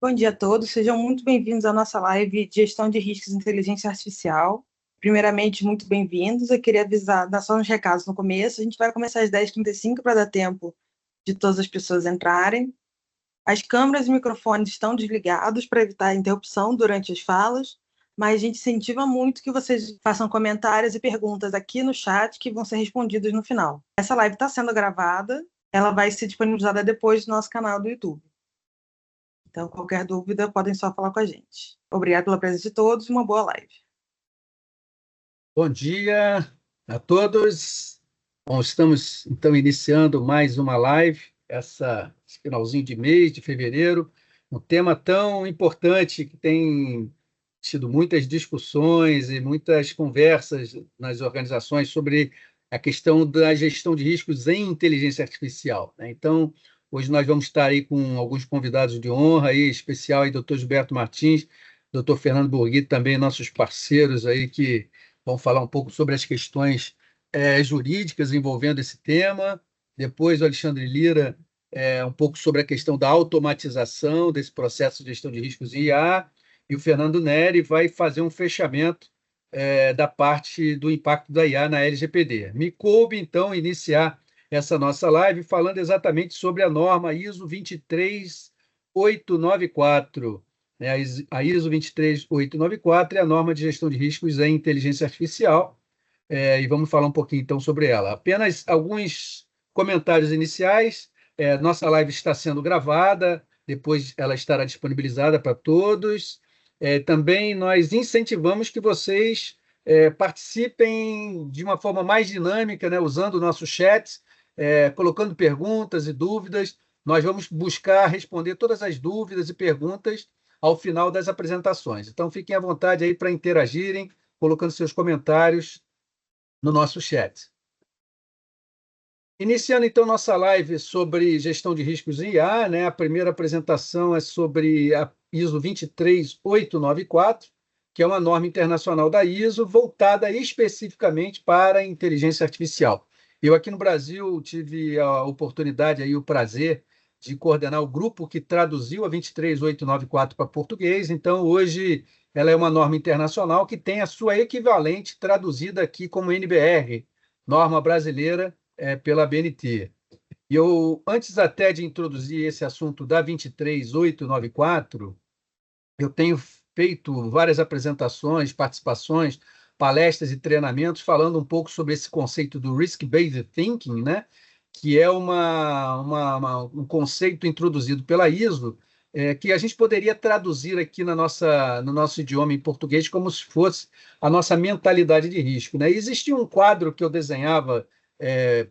Bom dia a todos, sejam muito bem-vindos à nossa live de Gestão de Riscos e Inteligência Artificial. Primeiramente, muito bem-vindos. Eu queria avisar, dar só uns recados no começo. A gente vai começar às 10h35 para dar tempo de todas as pessoas entrarem. As câmeras e microfones estão desligados para evitar interrupção durante as falas, mas a gente incentiva muito que vocês façam comentários e perguntas aqui no chat que vão ser respondidos no final. Essa live está sendo gravada, ela vai ser disponibilizada depois no nosso canal do YouTube. Então, qualquer dúvida, podem só falar com a gente. Obrigado pela presença de todos e uma boa live. Bom dia a todos. Bom, estamos, então, iniciando mais uma live, esse finalzinho de mês, de fevereiro, um tema tão importante que tem tido muitas discussões e muitas conversas nas organizações sobre a questão da gestão de riscos em inteligência artificial, né? Então, hoje nós vamos estar aí com alguns convidados de honra, aí, especial, aí, Dr. Gilberto Martins, Dr. Fernando Borghi, também nossos parceiros aí que vão falar um pouco sobre as questões jurídicas envolvendo esse tema. Depois o Alexandre Lira, um pouco sobre a questão da automatização desse processo de gestão de riscos em IA, e o Fernando Neri vai fazer um fechamento da parte do impacto da IA na LGPD. Me coube, então, iniciar essa nossa live falando exatamente sobre a norma ISO 23894. A ISO 23894 é a norma de gestão de riscos em inteligência artificial, e vamos falar um pouquinho, então, sobre ela. Apenas alguns comentários iniciais. Nossa live está sendo gravada, depois ela estará disponibilizada para todos. Também nós incentivamos que vocês participem de uma forma mais dinâmica, né, usando o nosso chat, colocando perguntas e dúvidas. Nós vamos buscar responder todas as dúvidas e perguntas ao final das apresentações. Então, fiquem à vontade aí para interagirem, colocando seus comentários no nosso chat. Iniciando, então, nossa live sobre gestão de riscos em IA, né? A primeira apresentação é sobre a ISO 23894, que é uma norma internacional da ISO voltada especificamente para a inteligência artificial. Eu, aqui no Brasil, tive a oportunidade, aí, o prazer de coordenar o grupo que traduziu a 23894 para português. Então, hoje, ela é uma norma internacional que tem a sua equivalente traduzida aqui como NBR, norma brasileira, pela BNT. E eu, antes até de introduzir esse assunto da 23894, eu tenho feito várias apresentações, participações, palestras e treinamentos falando um pouco sobre esse conceito do Risk-Based Thinking, né? Que é um conceito introduzido pela ISO, que a gente poderia traduzir aqui no nosso idioma em português como se fosse a nossa mentalidade de risco, né? Existia um quadro que eu desenhava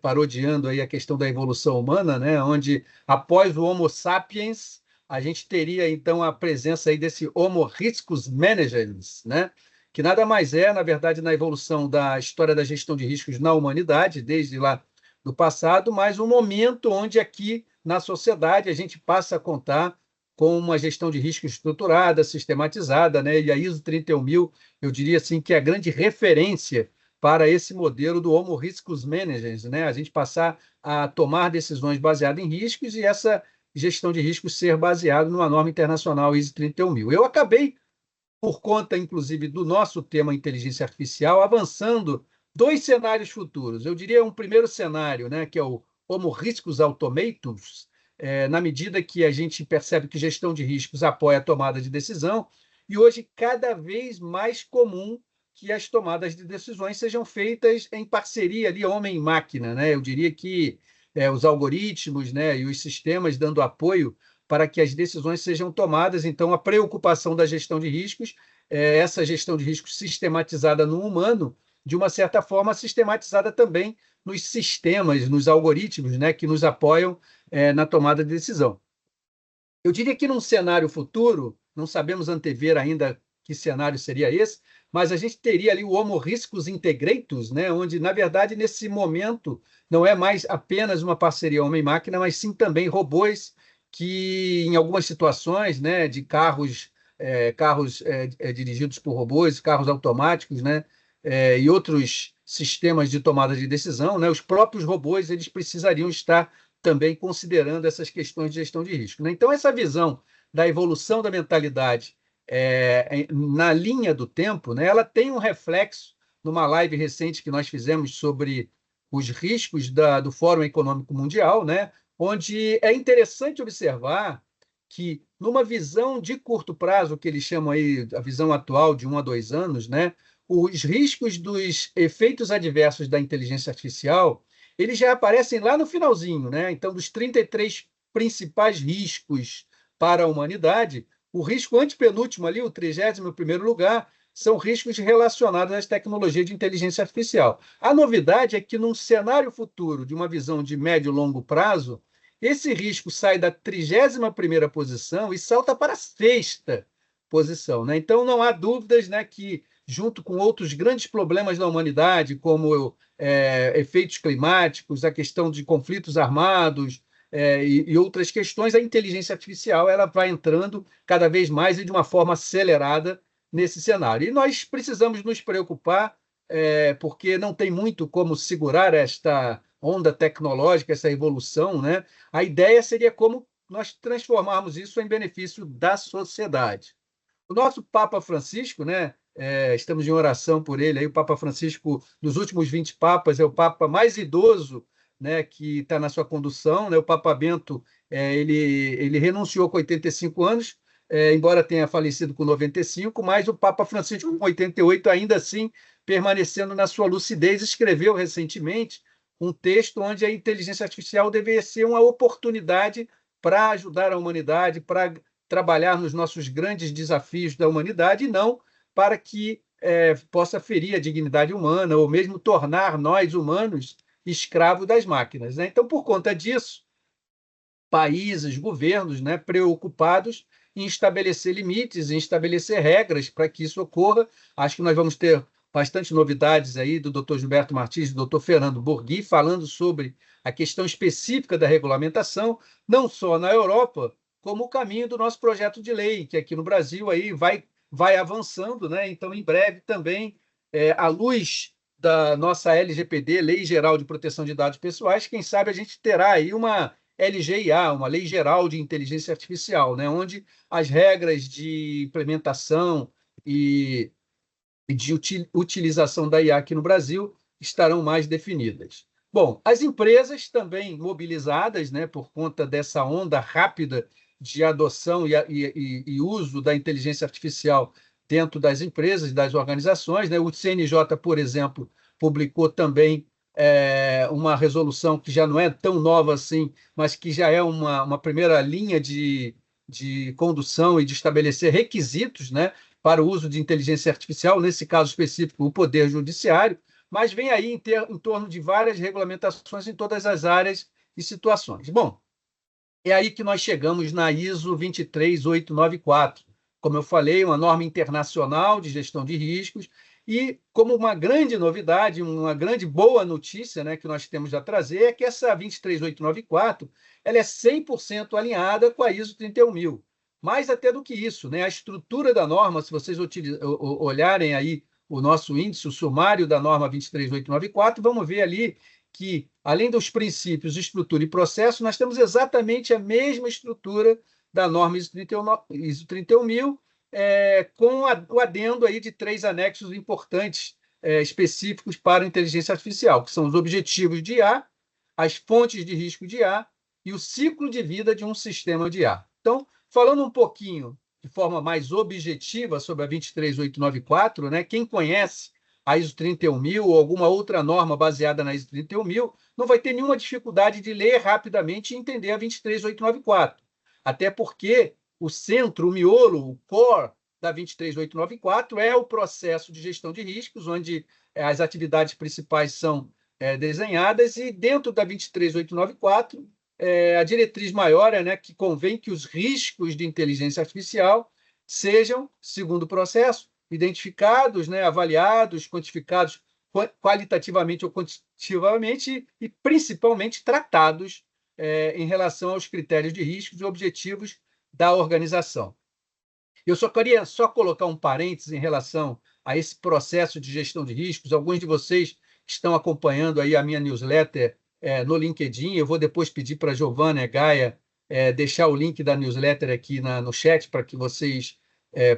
parodiando aí a questão da evolução humana, né? Onde, após o Homo sapiens, a gente teria, então, a presença aí desse Homo riscus managens, né? Que nada mais é, na verdade, na evolução da história da gestão de riscos na humanidade, desde lá do passado, mas um momento onde aqui na sociedade a gente passa a contar com uma gestão de risco estruturada, sistematizada, né? E a ISO 31000, eu diria assim, que é a grande referência para esse modelo do Homo riscus managers, né? A gente passar a tomar decisões baseadas em riscos e essa gestão de riscos ser baseada numa norma internacional ISO 31000. Eu acabei, por conta, inclusive, do nosso tema inteligência artificial, avançando 2 cenários futuros. Eu diria um primeiro cenário, né, que é o Homo riscus automatus, na medida que a gente percebe que gestão de riscos apoia a tomada de decisão, e hoje cada vez mais comum que as tomadas de decisões sejam feitas em parceria ali, homem e máquina, né? Eu diria que os algoritmos, né, e os sistemas dando apoio para que as decisões sejam tomadas. Então, a preocupação da gestão de riscos, essa gestão de riscos sistematizada no humano, de uma certa forma, sistematizada também nos sistemas, nos algoritmos, né, que nos apoiam na tomada de decisão. Eu diria que num cenário futuro, não sabemos antever ainda que cenário seria esse, mas a gente teria ali o Homo riscus integratus, né, onde, na verdade, nesse momento, não é mais apenas uma parceria homem-máquina, mas sim também robôs que, em algumas situações, né, de carros dirigidos por robôs, carros automáticos, né, e outros sistemas de tomada de decisão, né, os próprios robôs eles precisariam estar também considerando essas questões de gestão de risco, né? Então, essa visão da evolução da mentalidade na linha do tempo, né, ela tem um reflexo numa live recente que nós fizemos sobre os riscos do Fórum Econômico Mundial, né, onde é interessante observar que, numa visão de curto prazo, que eles chamam aí a visão atual de 1 a 2 anos, né, os riscos dos efeitos adversos da inteligência artificial, eles já aparecem lá no finalzinho, né? Então, dos 33 principais riscos para a humanidade, o risco antepenúltimo ali, o 31º lugar, são riscos relacionados às tecnologias de inteligência artificial. A novidade é que, num cenário futuro de uma visão de médio e longo prazo, esse risco sai da 31ª posição e salta para a 6ª posição, né? Então, não há dúvidas, né, que, junto com outros grandes problemas da humanidade, como efeitos climáticos, a questão de conflitos armados, e outras questões, a inteligência artificial ela vai entrando cada vez mais e de uma forma acelerada nesse cenário. E nós precisamos nos preocupar, porque não tem muito como segurar esta onda tecnológica, essa evolução, né? A ideia seria como nós transformarmos isso em benefício da sociedade. O nosso Papa Francisco, né? Estamos em oração por ele. Aí, o Papa Francisco, dos últimos 20 papas, é o Papa mais idoso, né, que está na sua condução. Né? O Papa Bento, ele renunciou com 85 anos, embora tenha falecido com 95, mas o Papa Francisco, com 88, ainda assim, permanecendo na sua lucidez, escreveu recentemente um texto onde a inteligência artificial deveria ser uma oportunidade para ajudar a humanidade, para trabalhar nos nossos grandes desafios da humanidade, e não para que possa ferir a dignidade humana ou mesmo tornar nós, humanos, escravos das máquinas. Né? Então, por conta disso, países, governos, né, preocupados em estabelecer limites, em estabelecer regras para que isso ocorra. Acho que nós vamos ter bastante novidades aí do Dr. Gilberto Martins e do Dr. Fernando Borghi falando sobre a questão específica da regulamentação, não só na Europa, como o caminho do nosso projeto de lei, que aqui no Brasil aí vai avançando, né? Então, em breve também, à luz da nossa LGPD, Lei Geral de Proteção de Dados Pessoais, quem sabe a gente terá aí uma LGIA, uma Lei Geral de Inteligência Artificial, né? Onde as regras de implementação e de utilização da IA aqui no Brasil estarão mais definidas. Bom, as empresas também mobilizadas, né, por conta dessa onda rápida de adoção e uso da inteligência artificial dentro das empresas, das organizações. Né? O CNJ, por exemplo, publicou também uma resolução que já não é tão nova assim, mas que já é uma primeira linha de condução e de estabelecer requisitos, né, para o uso de inteligência artificial, nesse caso específico, o Poder Judiciário, mas vem aí em torno de várias regulamentações em todas as áreas e situações. Bom, é aí que nós chegamos na ISO 23894. Como eu falei, uma norma internacional de gestão de riscos, e como uma grande novidade, uma grande boa notícia, né, que nós temos a trazer é que essa 23894 ela é 100% alinhada com a ISO 31000. Mais até do que isso, né, a estrutura da norma, se vocês olharem aí o nosso índice, o sumário da norma 23894, vamos ver ali que, além dos princípios, estrutura e processo, nós temos exatamente a mesma estrutura da norma ISO 31000, com o adendo aí de 3 anexos importantes específicos para a inteligência artificial, que são os objetivos de IA, as fontes de risco de IA e o ciclo de vida de um sistema de IA. Então, falando um pouquinho de forma mais objetiva sobre a 23894, né, quem conhece a ISO 31000 ou alguma outra norma baseada na ISO 31000, não vai ter nenhuma dificuldade de ler rapidamente e entender a 23894. Até porque o centro, o miolo, o core da 23894 é o processo de gestão de riscos, onde as atividades principais são desenhadas, e dentro da 23894, a diretriz maior é, né, que convém que os riscos de inteligência artificial sejam, segundo o processo, identificados, né, avaliados, quantificados qualitativamente ou quantitativamente e, principalmente, tratados em relação aos critérios de riscos e objetivos da organização. Eu só queria colocar um parênteses em relação a esse processo de gestão de riscos. Alguns de vocês estão acompanhando aí a minha newsletter no LinkedIn. Eu vou depois pedir para a Giovana e Gaia deixar o link da newsletter aqui no chat para que vocês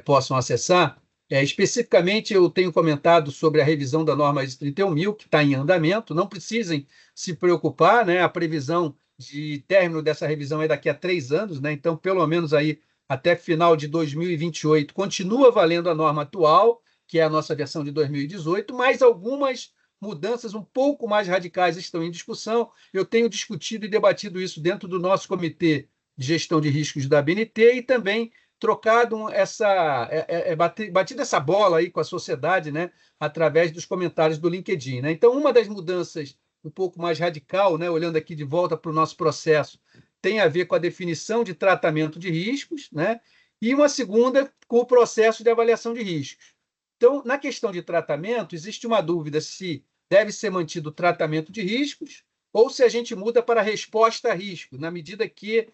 possam acessar. Especificamente, eu tenho comentado sobre a revisão da norma ISO 31000, que está em andamento. Não precisem se preocupar, né? A previsão de término dessa revisão é daqui a 3 anos, né? Então, pelo menos aí até final de 2028, continua valendo a norma atual, que é a nossa versão de 2018, mas algumas mudanças um pouco mais radicais estão em discussão. Eu tenho discutido e debatido isso dentro do nosso comitê de gestão de riscos da ABNT e também trocado batido essa bola aí com a sociedade, né, através dos comentários do LinkedIn, né? Então, uma das mudanças um pouco mais radical, né, olhando aqui de volta para o nosso processo, tem a ver com a definição de tratamento de riscos, né? E uma segunda com o processo de avaliação de riscos. Então, na questão de tratamento, existe uma dúvida se deve ser mantido o tratamento de riscos ou se a gente muda para resposta a risco, na medida que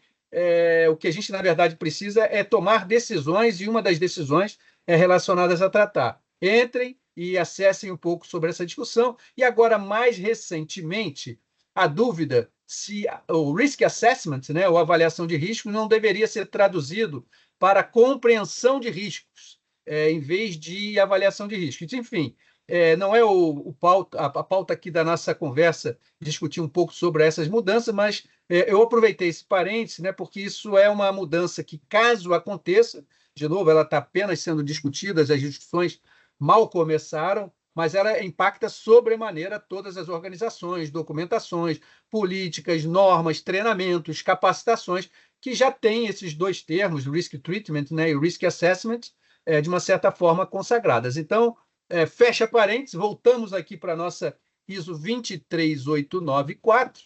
o que a gente, na verdade, precisa é tomar decisões, e uma das decisões é relacionadas a tratar. Entrem e acessem um pouco sobre essa discussão. E agora, mais recentemente, a dúvida se o risk assessment, né, ou avaliação de risco, não deveria ser traduzido para compreensão de riscos, em vez de avaliação de riscos. Enfim, não é a pauta aqui da nossa conversa discutir um pouco sobre essas mudanças, mas eu aproveitei esse parêntese, né, porque isso é uma mudança que, caso aconteça, de novo, ela está apenas sendo discutida, as discussões mal começaram, mas ela impacta sobremaneira todas as organizações, documentações, políticas, normas, treinamentos, capacitações, que já têm esses dois termos, risk treatment, né, e risk assessment, de uma certa forma consagradas. Então, fecha parênteses, voltamos aqui para a nossa ISO 23894,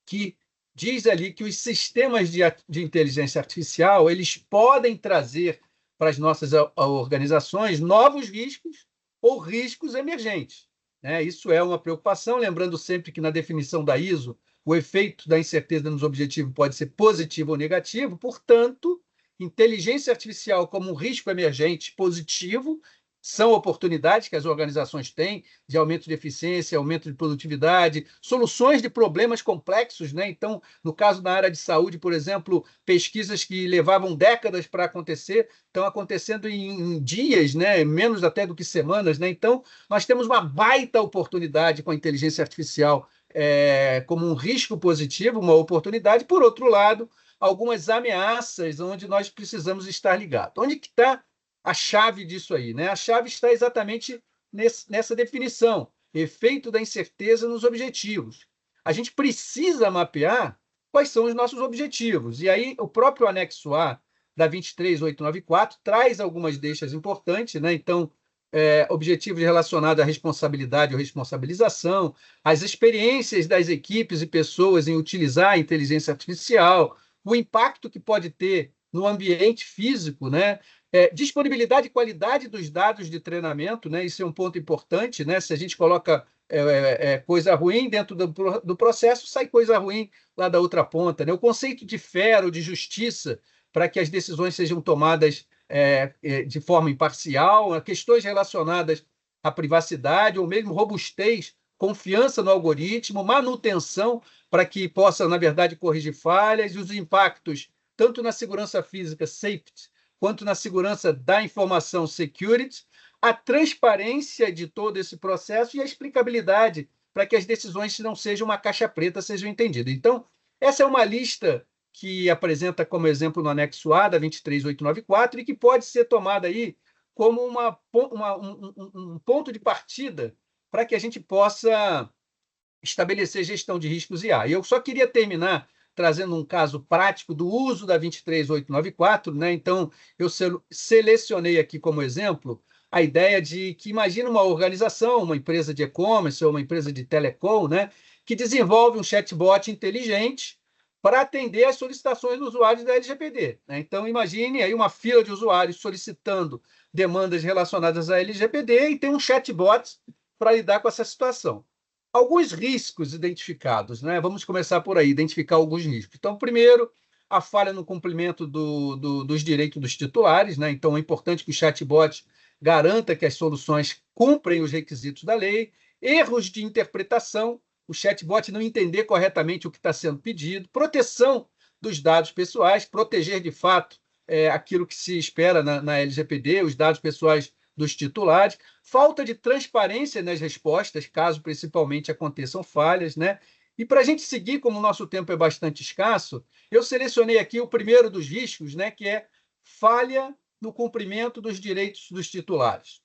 que diz ali que os sistemas de inteligência artificial eles podem trazer para as nossas organizações novos riscos ou riscos emergentes, né? Isso é uma preocupação, lembrando sempre que na definição da ISO, o efeito da incerteza nos objetivos pode ser positivo ou negativo, portanto, inteligência artificial como um risco emergente positivo são oportunidades que as organizações têm de aumento de eficiência, aumento de produtividade, soluções de problemas complexos, né? Então, no caso da área de saúde, por exemplo, pesquisas que levavam décadas para acontecer, estão acontecendo em dias, né? Menos até do que semanas, né? Então, nós temos uma baita oportunidade com a inteligência artificial como um risco positivo, uma oportunidade. Por outro lado, algumas ameaças onde nós precisamos estar ligados. Onde que está a chave disso aí, né? A chave está exatamente nessa definição, efeito da incerteza nos objetivos. A gente precisa mapear quais são os nossos objetivos. E aí, o próprio anexo A da 23894 traz algumas deixas importantes, né? Então, objetivos relacionados à responsabilidade ou responsabilização, as experiências das equipes e pessoas em utilizar a inteligência artificial, o impacto que pode ter no ambiente físico, né? Disponibilidade e qualidade dos dados de treinamento, né? Isso é um ponto importante, né? Se a gente coloca coisa ruim dentro do processo, sai coisa ruim lá da outra ponta, né? O conceito de fé ou de justiça para que as decisões sejam tomadas de forma imparcial, questões relacionadas à privacidade ou mesmo robustez, confiança no algoritmo, manutenção para que possa, na verdade, corrigir falhas e os impactos tanto na segurança física, safety, quanto na segurança da informação, security, a transparência de todo esse processo e a explicabilidade para que as decisões não sejam uma caixa preta, sejam entendidas. Então, essa é uma lista que apresenta como exemplo no anexo A da 23894 e que pode ser tomada aí como um ponto de partida para que a gente possa estabelecer gestão de riscos IA. E eu só queria terminar trazendo um caso prático do uso da 23894, né? Então, eu selecionei aqui como exemplo a ideia de que imagina uma organização, uma empresa de e-commerce ou uma empresa de telecom, né, que desenvolve um chatbot inteligente para atender às solicitações dos usuários da LGPD, né? Então, imagine aí uma fila de usuários solicitando demandas relacionadas à LGPD e tem um chatbot para lidar com essa situação. Alguns riscos identificados, né? Vamos começar por aí, identificar alguns riscos. Então, primeiro, a falha no cumprimento dos direitos dos titulares, né? Então, é importante que o chatbot garanta que as soluções cumprem os requisitos da lei. Erros de interpretação, o chatbot não entender corretamente o que está sendo pedido. Proteção dos dados pessoais, proteger de fato aquilo que se espera na LGPD, os dados pessoais dos titulares, falta de transparência nas respostas, caso principalmente aconteçam falhas, né? E para a gente seguir, como o nosso tempo é bastante escasso, eu selecionei aqui o primeiro dos riscos, né, que é falha no cumprimento dos direitos dos titulares.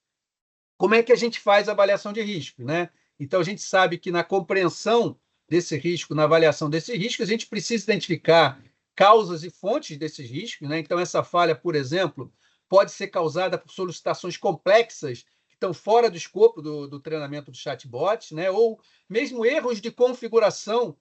Como é que a gente faz a avaliação de risco, né? Então, a gente sabe que na compreensão desse risco, na avaliação desse risco, a gente precisa identificar causas e fontes desses riscos, né? Então, essa falha, por exemplo, pode ser causada por solicitações complexas que estão fora do escopo do treinamento do chatbot, né? Ou mesmo erros de configuração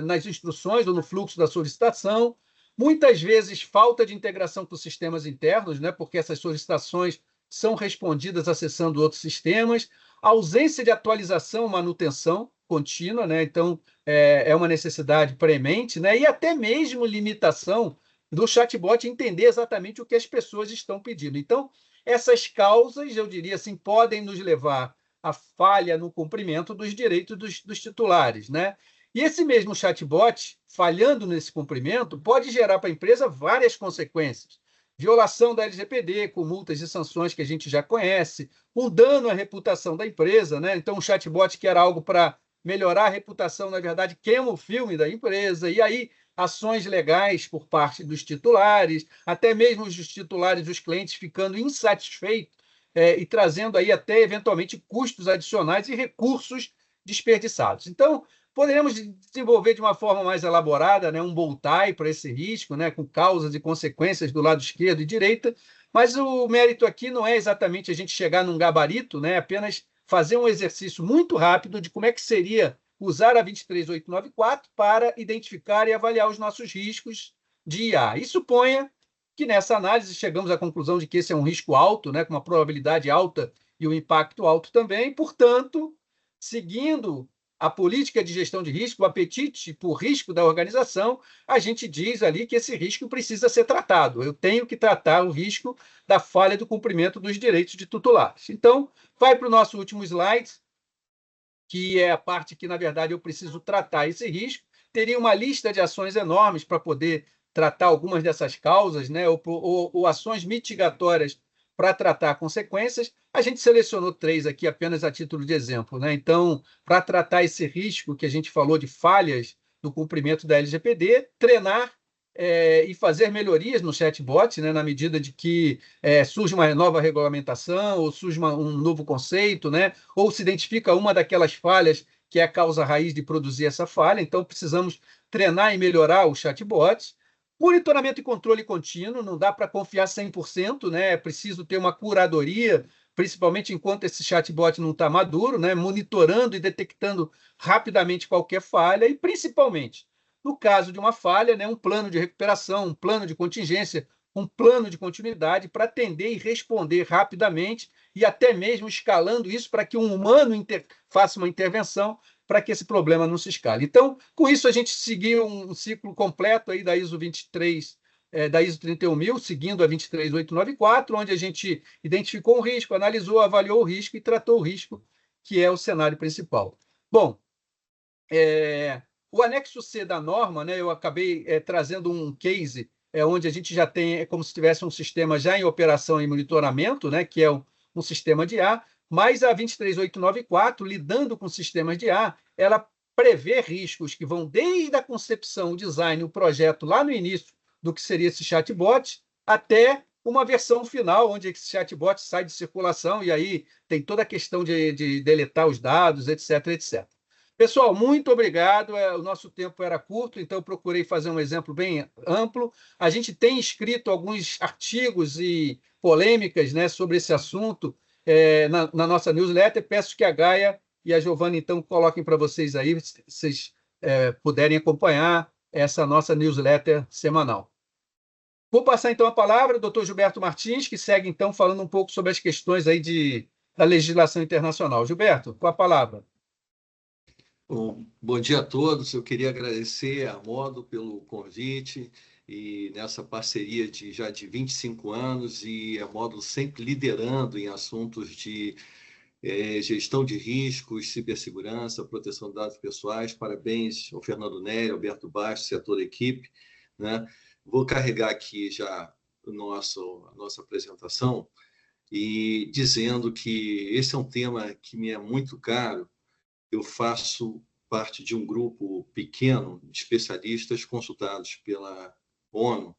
nas instruções ou no fluxo da solicitação. Muitas vezes, falta de integração com sistemas internos, né? Porque essas solicitações são respondidas acessando outros sistemas, ausência de atualização, manutenção contínua, né? Então, é uma necessidade premente, né? E até mesmo limitação do chatbot entender exatamente o que as pessoas estão pedindo. Então, essas causas, eu diria assim, podem nos levar à falha no cumprimento dos direitos dos titulares, né? E esse mesmo chatbot, falhando nesse cumprimento, pode gerar para a empresa várias consequências. Violação da LGPD, com multas e sanções que a gente já conhece, um dano à reputação da empresa, né? Então, um chatbot que era algo para melhorar a reputação, na verdade, queima o filme da empresa, e aí ações legais por parte dos titulares, até mesmo os titulares, os clientes ficando insatisfeitos e trazendo aí até, eventualmente, custos adicionais e recursos desperdiçados. Então, poderemos desenvolver de uma forma mais elaborada, né, um bow-tie para esse risco, né, com causas e consequências do lado esquerdo e direita, mas o mérito aqui não é exatamente a gente chegar num gabarito, né, apenas fazer um exercício muito rápido de como é que seria usar a 23894 para identificar e avaliar os nossos riscos de IA. E suponha que nessa análise chegamos à conclusão de que esse é um risco alto, né, com uma probabilidade alta e um impacto alto também, portanto, seguindo a política de gestão de risco, o apetite por risco da organização, a gente diz ali que esse risco precisa ser tratado. Eu tenho que tratar o risco da falha do cumprimento dos direitos de titulares. Então, vai para o nosso último slide, que é a parte que, na verdade, eu preciso tratar esse risco. Teria uma lista de ações enormes para poder tratar algumas dessas causas, né? ou ações mitigatórias para tratar consequências. A gente selecionou 3 aqui apenas a título de exemplo, né? Então, para tratar esse risco que a gente falou de falhas no cumprimento da LGPD, treinar e fazer melhorias no chatbot, né? Na medida de que surge uma nova regulamentação ou surge um novo conceito, né? Ou se identifica uma daquelas falhas que é a causa raiz de produzir essa falha. Então, precisamos treinar e melhorar o chatbot. Monitoramento e controle contínuo, não dá para confiar 100%, né? É preciso ter uma curadoria, principalmente enquanto esse chatbot não está maduro, né? Monitorando e detectando rapidamente qualquer falha e, principalmente, no caso de uma falha, né? Um plano de recuperação, um plano de contingência, um plano de continuidade para atender e responder rapidamente e até mesmo escalando isso para que um humano faça uma intervenção para que esse problema não se escale. Então, com isso, a gente seguiu um ciclo completo aí da ISO 23, da ISO 31000, seguindo a 23894, onde a gente identificou um risco, analisou, avaliou o risco e tratou o risco, que é o cenário principal. Bom, o anexo C da norma, né, eu acabei trazendo um case onde a gente já tem, como se tivesse um sistema já em operação e monitoramento, né, que é um sistema de IA, mas a 23894, lidando com sistemas de IA, ela prevê riscos que vão desde a concepção, o design, o projeto, lá no início do que seria esse chatbot, até uma versão final, onde esse chatbot sai de circulação, e aí tem toda a questão de deletar os dados, etc, etc. Pessoal, muito obrigado. O nosso tempo era curto, então eu procurei fazer um exemplo bem amplo. A gente tem escrito alguns artigos e polêmicas, né, sobre esse assunto na nossa newsletter. Peço que a Gaia e a Giovana, então, coloquem para vocês aí, se vocês puderem acompanhar essa nossa newsletter semanal. Vou passar, então, a palavra ao doutor Gilberto Martins, que segue, então, falando um pouco sobre as questões aí da legislação internacional. Gilberto, com a palavra. Bom dia a todos. Eu queria agradecer a Modo pelo convite e nessa parceria já de 25 anos e a Modo sempre liderando em assuntos de gestão de riscos, cibersegurança, proteção de dados pessoais. Parabéns ao Fernando Nery, Alberto Bastos e a toda a equipe. né? Vou carregar aqui já a nossa apresentação e dizendo que esse é um tema que me é muito caro. Eu faço parte de um grupo pequeno de especialistas consultados pela ONU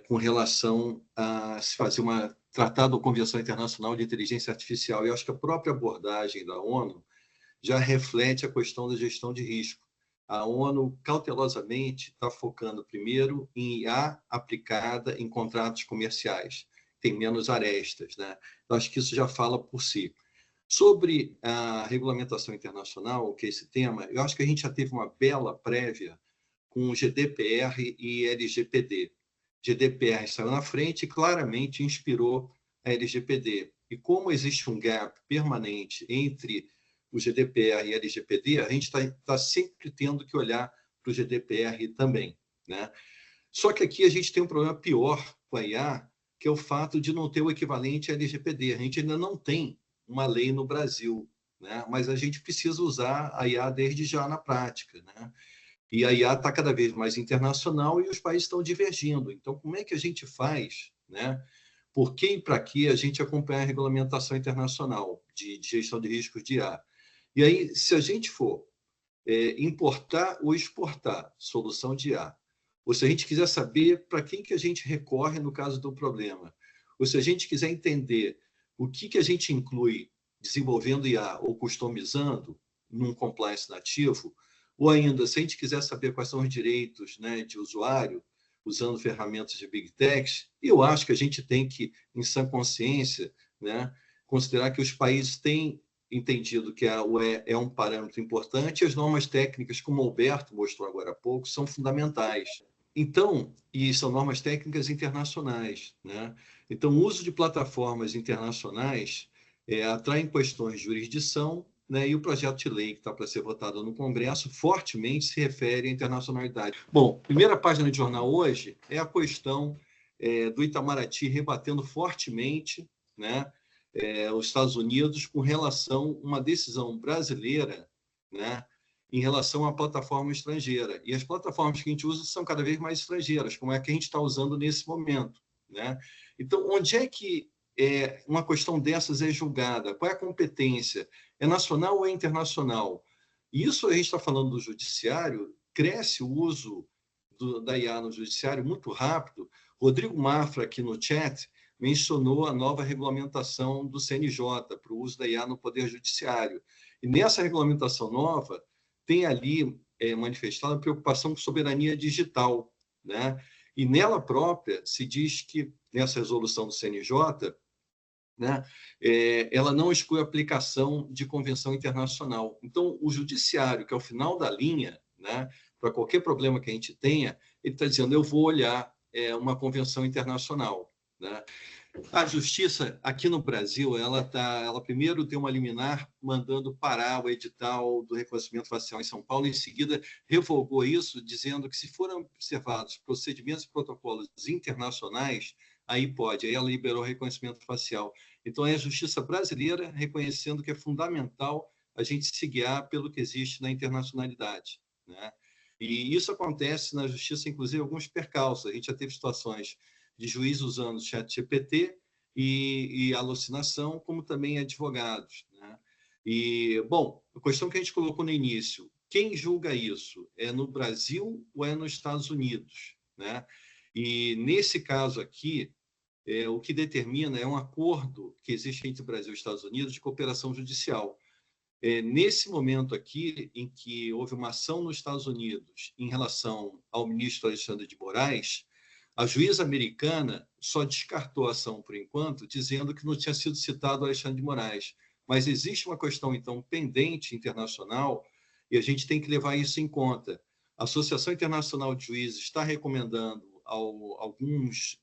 com relação a se fazer uma tratado ou convenção internacional de inteligência artificial. E acho que a própria abordagem da ONU já reflete a questão da gestão de risco. A ONU, cautelosamente, está focando primeiro em IA aplicada em contratos comerciais. Tem menos arestas, né? Eu acho que isso já fala por si. Sobre a regulamentação internacional, que é esse tema, eu acho que a gente já teve uma bela prévia com o GDPR e LGPD. GDPR saiu na frente e claramente inspirou a LGPD. E como existe um gap permanente entre o GDPR e a LGPD, a gente está sempre tendo que olhar para o GDPR também, né? Só que aqui a gente tem um problema pior com a IA, que é o fato de não ter o equivalente à LGPD. A gente ainda não tem uma lei no Brasil, né? Mas a gente precisa usar a IA desde já na prática, né? E a IA está cada vez mais internacional e os países estão divergindo. Então, como é que a gente faz, né? Por que e para que a gente acompanha a regulamentação internacional de gestão de riscos de IA? E aí, se a gente for importar ou exportar solução de IA, ou se a gente quiser saber para quem que a gente recorre no caso do problema, ou se a gente quiser entender o que a gente inclui desenvolvendo IA ou customizando num compliance nativo, ou ainda, se a gente quiser saber quais são os direitos, né, de usuário, usando ferramentas de Big Tech, eu acho que a gente tem que, em sã consciência, né, considerar que os países têm entendido que a UE é um parâmetro importante e as normas técnicas, como o Alberto mostrou agora há pouco, são fundamentais. Então, e são normas técnicas internacionais, né? Então, o uso de plataformas internacionais atrai questões de jurisdição, né? E o projeto de lei que está para ser votado no Congresso fortemente se refere à internacionalidade. Bom, primeira página de jornal hoje é a questão do Itamaraty rebatendo fortemente, né, os Estados Unidos com relação a uma decisão brasileira, né, em relação à plataforma estrangeira. E as plataformas que a gente usa são cada vez mais estrangeiras, como é que a gente está usando nesse momento, né? Então, onde é que uma questão dessas é julgada? Qual é a competência? É nacional ou é internacional? Isso a gente está falando do judiciário, cresce o uso da IA no judiciário muito rápido. Rodrigo Mafra, aqui no chat, mencionou a nova regulamentação do CNJ para o uso da IA no Poder Judiciário. E nessa regulamentação nova, tem ali manifestado a preocupação com soberania digital, né? E nela própria se diz que, nessa resolução do CNJ, né, ela não exclui a aplicação de convenção internacional. Então, o judiciário, que é o final da linha, né, para qualquer problema que a gente tenha, ele está dizendo, eu vou olhar uma convenção internacional, né? A justiça aqui no Brasil, ela primeiro deu uma liminar mandando parar o edital do reconhecimento facial em São Paulo, em seguida revogou isso, dizendo que se forem observados procedimentos e protocolos internacionais, aí pode, aí ela liberou o reconhecimento facial. Então, é a justiça brasileira reconhecendo que é fundamental a gente se guiar pelo que existe na internacionalidade, né? E isso acontece na justiça, inclusive, alguns percalços. A gente já teve situações de juízes usando o ChatGPT e alucinação, como também advogados, né? E, bom, a questão que a gente colocou no início, quem julga isso? É no Brasil ou é nos Estados Unidos, né? E, nesse caso aqui, o que determina é um acordo que existe entre o Brasil e os Estados Unidos de cooperação judicial. Nesse momento aqui, em que houve uma ação nos Estados Unidos em relação ao ministro Alexandre de Moraes, a juíza americana só descartou a ação por enquanto, dizendo que não tinha sido citado Alexandre de Moraes. Mas existe uma questão, então, pendente internacional e a gente tem que levar isso em conta. A Associação Internacional de Juízes está recomendando algumas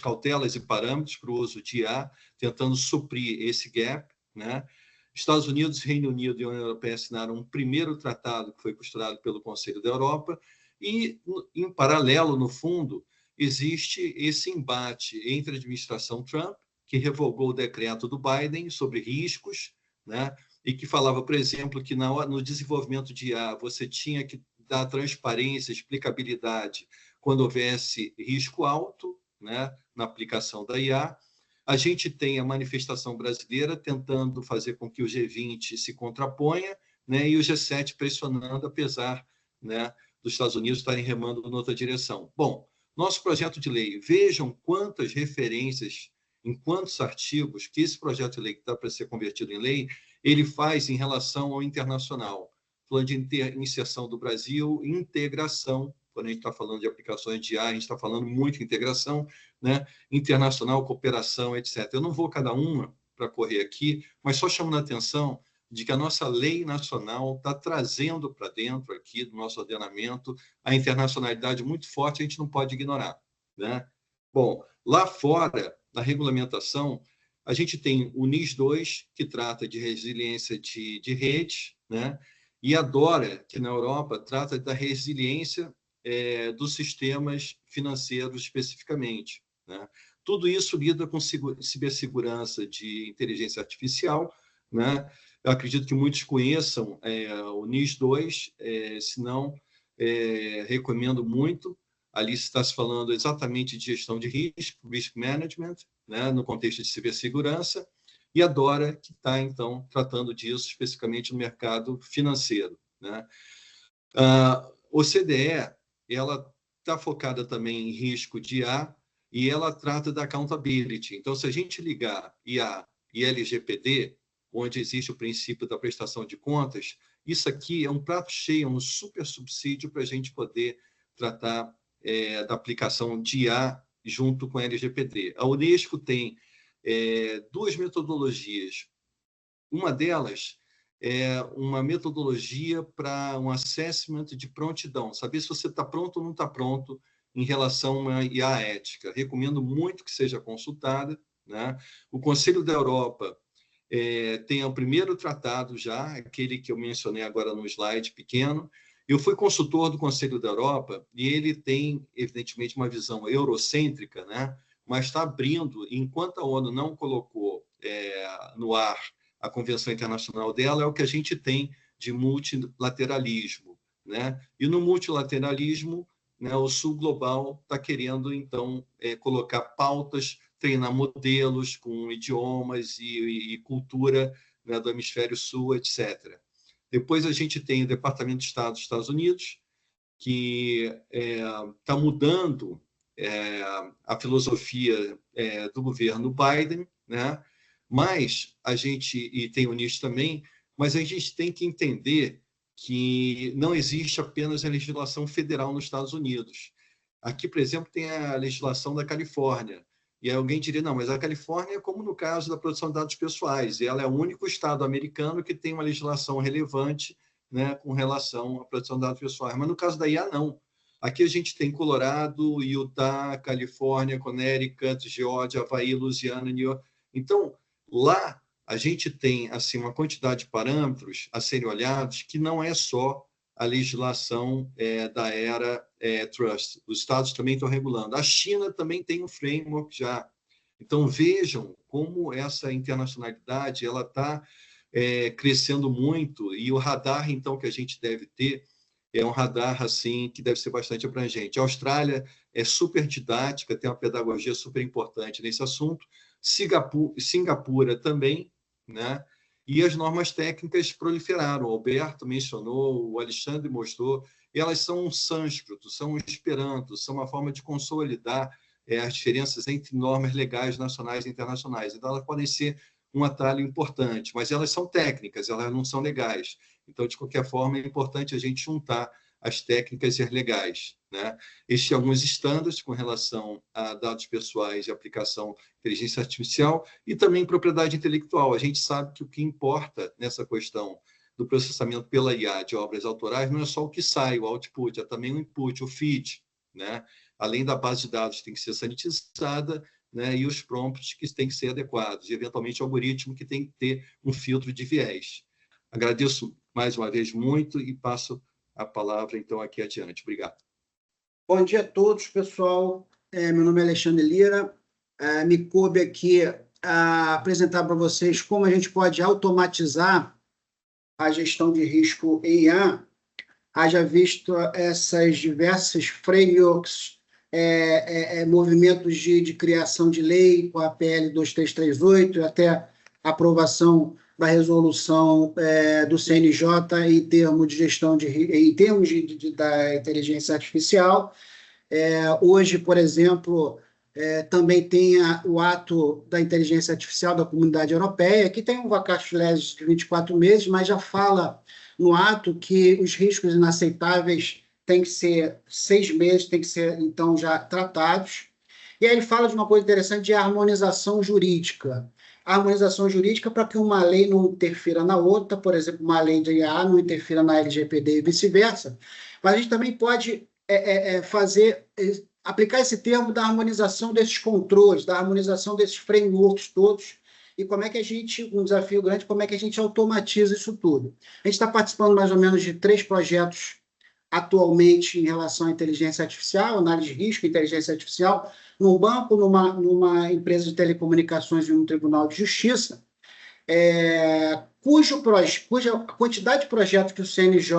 cautelas e parâmetros para o uso de IA, tentando suprir esse gap, né? Estados Unidos, Reino Unido e a União Europeia assinaram um primeiro tratado que foi costurado pelo Conselho da Europa e, em paralelo, no fundo, existe esse embate entre a administração Trump, que revogou o decreto do Biden sobre riscos, né? E que falava, por exemplo, que no desenvolvimento de IA você tinha que dar transparência, explicabilidade quando houvesse risco alto, né, na aplicação da IA. A gente tem a manifestação brasileira tentando fazer com que o G20 se contraponha, né, e o G7 pressionando, apesar, né, dos Estados Unidos estarem remando em outra direção. Bom, nosso projeto de lei, vejam quantas referências, em quantos artigos que esse projeto de lei que está para ser convertido em lei, ele faz em relação ao internacional. Falando de inserção do Brasil, integração, quando a gente está falando de aplicações de IA, a gente está falando muito de integração, né? Internacional, cooperação, etc. Eu não vou cada uma para correr aqui, mas só chamando a atenção de que a nossa lei nacional está trazendo para dentro aqui do nosso ordenamento a internacionalidade muito forte, a gente não pode ignorar, né? Bom, lá fora, na regulamentação, a gente tem o NIS2, que trata de resiliência de redes, né? E a DORA, que na Europa trata da resiliência dos sistemas financeiros especificamente, né? Tudo isso lida com cibersegurança de inteligência artificial, né? Eu acredito que muitos conheçam o NIS2, se não, recomendo muito. Ali está se falando exatamente de gestão de risco, risk management, né? No contexto de cibersegurança, e a DORA, que está, então, tratando disso especificamente no mercado financeiro, né? A OCDE, ela está focada também em risco de IA e ela trata da accountability. Então, se a gente ligar IA e LGPD, onde existe o princípio da prestação de contas, isso aqui é um prato cheio, um super subsídio para a gente poder tratar da aplicação de IA junto com a LGPD. A Unesco tem duas metodologias. Uma delas é uma metodologia para um assessment de prontidão, saber se você está pronto ou não está pronto em relação a uma IA ética. Recomendo muito que seja consultada, né? O Conselho da Europa tem o primeiro tratado já, aquele que eu mencionei agora no slide pequeno. Eu fui consultor do Conselho da Europa e ele tem, evidentemente, uma visão eurocêntrica, né? Mas está abrindo, enquanto a ONU não colocou no ar a Convenção Internacional dela, é o que a gente tem de multilateralismo, né? E no multilateralismo, né, o Sul Global está querendo, então, colocar pautas, treinar modelos com idiomas e cultura, né, do Hemisfério Sul, etc. Depois a gente tem o Departamento de Estado dos Estados Unidos, que está mudando a filosofia do governo Biden, né? Mas a gente, e tem o NIS também, mas a gente tem que entender que não existe apenas a legislação federal nos Estados Unidos. Aqui, por exemplo, tem a legislação da Califórnia. E alguém diria, não, mas a Califórnia é como no caso da proteção de dados pessoais. Ela é o único estado americano que tem uma legislação relevante, né, com relação à proteção de dados pessoais. Mas no caso da IA, não. Aqui a gente tem Colorado, Utah, Califórnia, Connecticut, Geórgia, Havaí, Louisiana, New York. Então, lá a gente tem assim uma quantidade de parâmetros a serem olhados que não é só a legislação da era Trust. Os estados também estão regulando. A China também tem um framework já. Então, vejam como essa internacionalidade ela está crescendo muito e o radar, então, que a gente deve ter é um radar assim que deve ser bastante abrangente. A Austrália é super didática, tem uma pedagogia super importante nesse assunto. Singapura também, né? E as normas técnicas proliferaram. O Alberto mencionou, o Alexandre mostrou, e elas são um sânscrito, são um esperanto, são uma forma de consolidar as diferenças entre normas legais nacionais e internacionais. Então, elas podem ser um atalho importante, mas elas são técnicas, elas não são legais. Então, de qualquer forma, é importante a gente juntar as técnicas e as legais, né? Existem alguns estándares com relação a dados pessoais e aplicação de inteligência artificial e também propriedade intelectual. A gente sabe que o que importa nessa questão do processamento pela IA de obras autorais não é só o que sai, o output, é também o input, o feed, né? Além da base de dados que tem que ser sanitizada, né? E os prompts que têm que ser adequados, e eventualmente o algoritmo que tem que ter um filtro de viés. Agradeço mais uma vez muito e passo a palavra, então, aqui adiante. Obrigado. Bom dia a todos, pessoal. Meu nome é Alexandre Lira. Me coube aqui apresentar para vocês como a gente pode automatizar a gestão de risco em IA haja visto essas diversas frameworks, movimentos de criação de lei, com a PL 2338, até a aprovação da resolução do CNJ em termos de gestão em termos da inteligência artificial. Hoje, por exemplo, também tem o ato da inteligência artificial da Comunidade Europeia, que tem um vacatio legis de 24 meses, mas já fala no ato que os riscos inaceitáveis têm que ser 6 meses, têm que ser, então, já tratados. E aí ele fala de uma coisa interessante de harmonização jurídica. A harmonização jurídica para que uma lei não interfira na outra, por exemplo, uma lei de IA não interfira na LGPD e vice-versa. Mas a gente também pode aplicar esse termo da harmonização desses controles, da harmonização desses frameworks todos, e como é que um desafio grande, como é que a gente automatiza isso tudo. A gente está participando mais ou menos de 3 projetos atualmente em relação à inteligência artificial, análise de risco, inteligência artificial, num banco, numa empresa de telecomunicações e num tribunal de justiça, cuja quantidade de projetos que o CNJ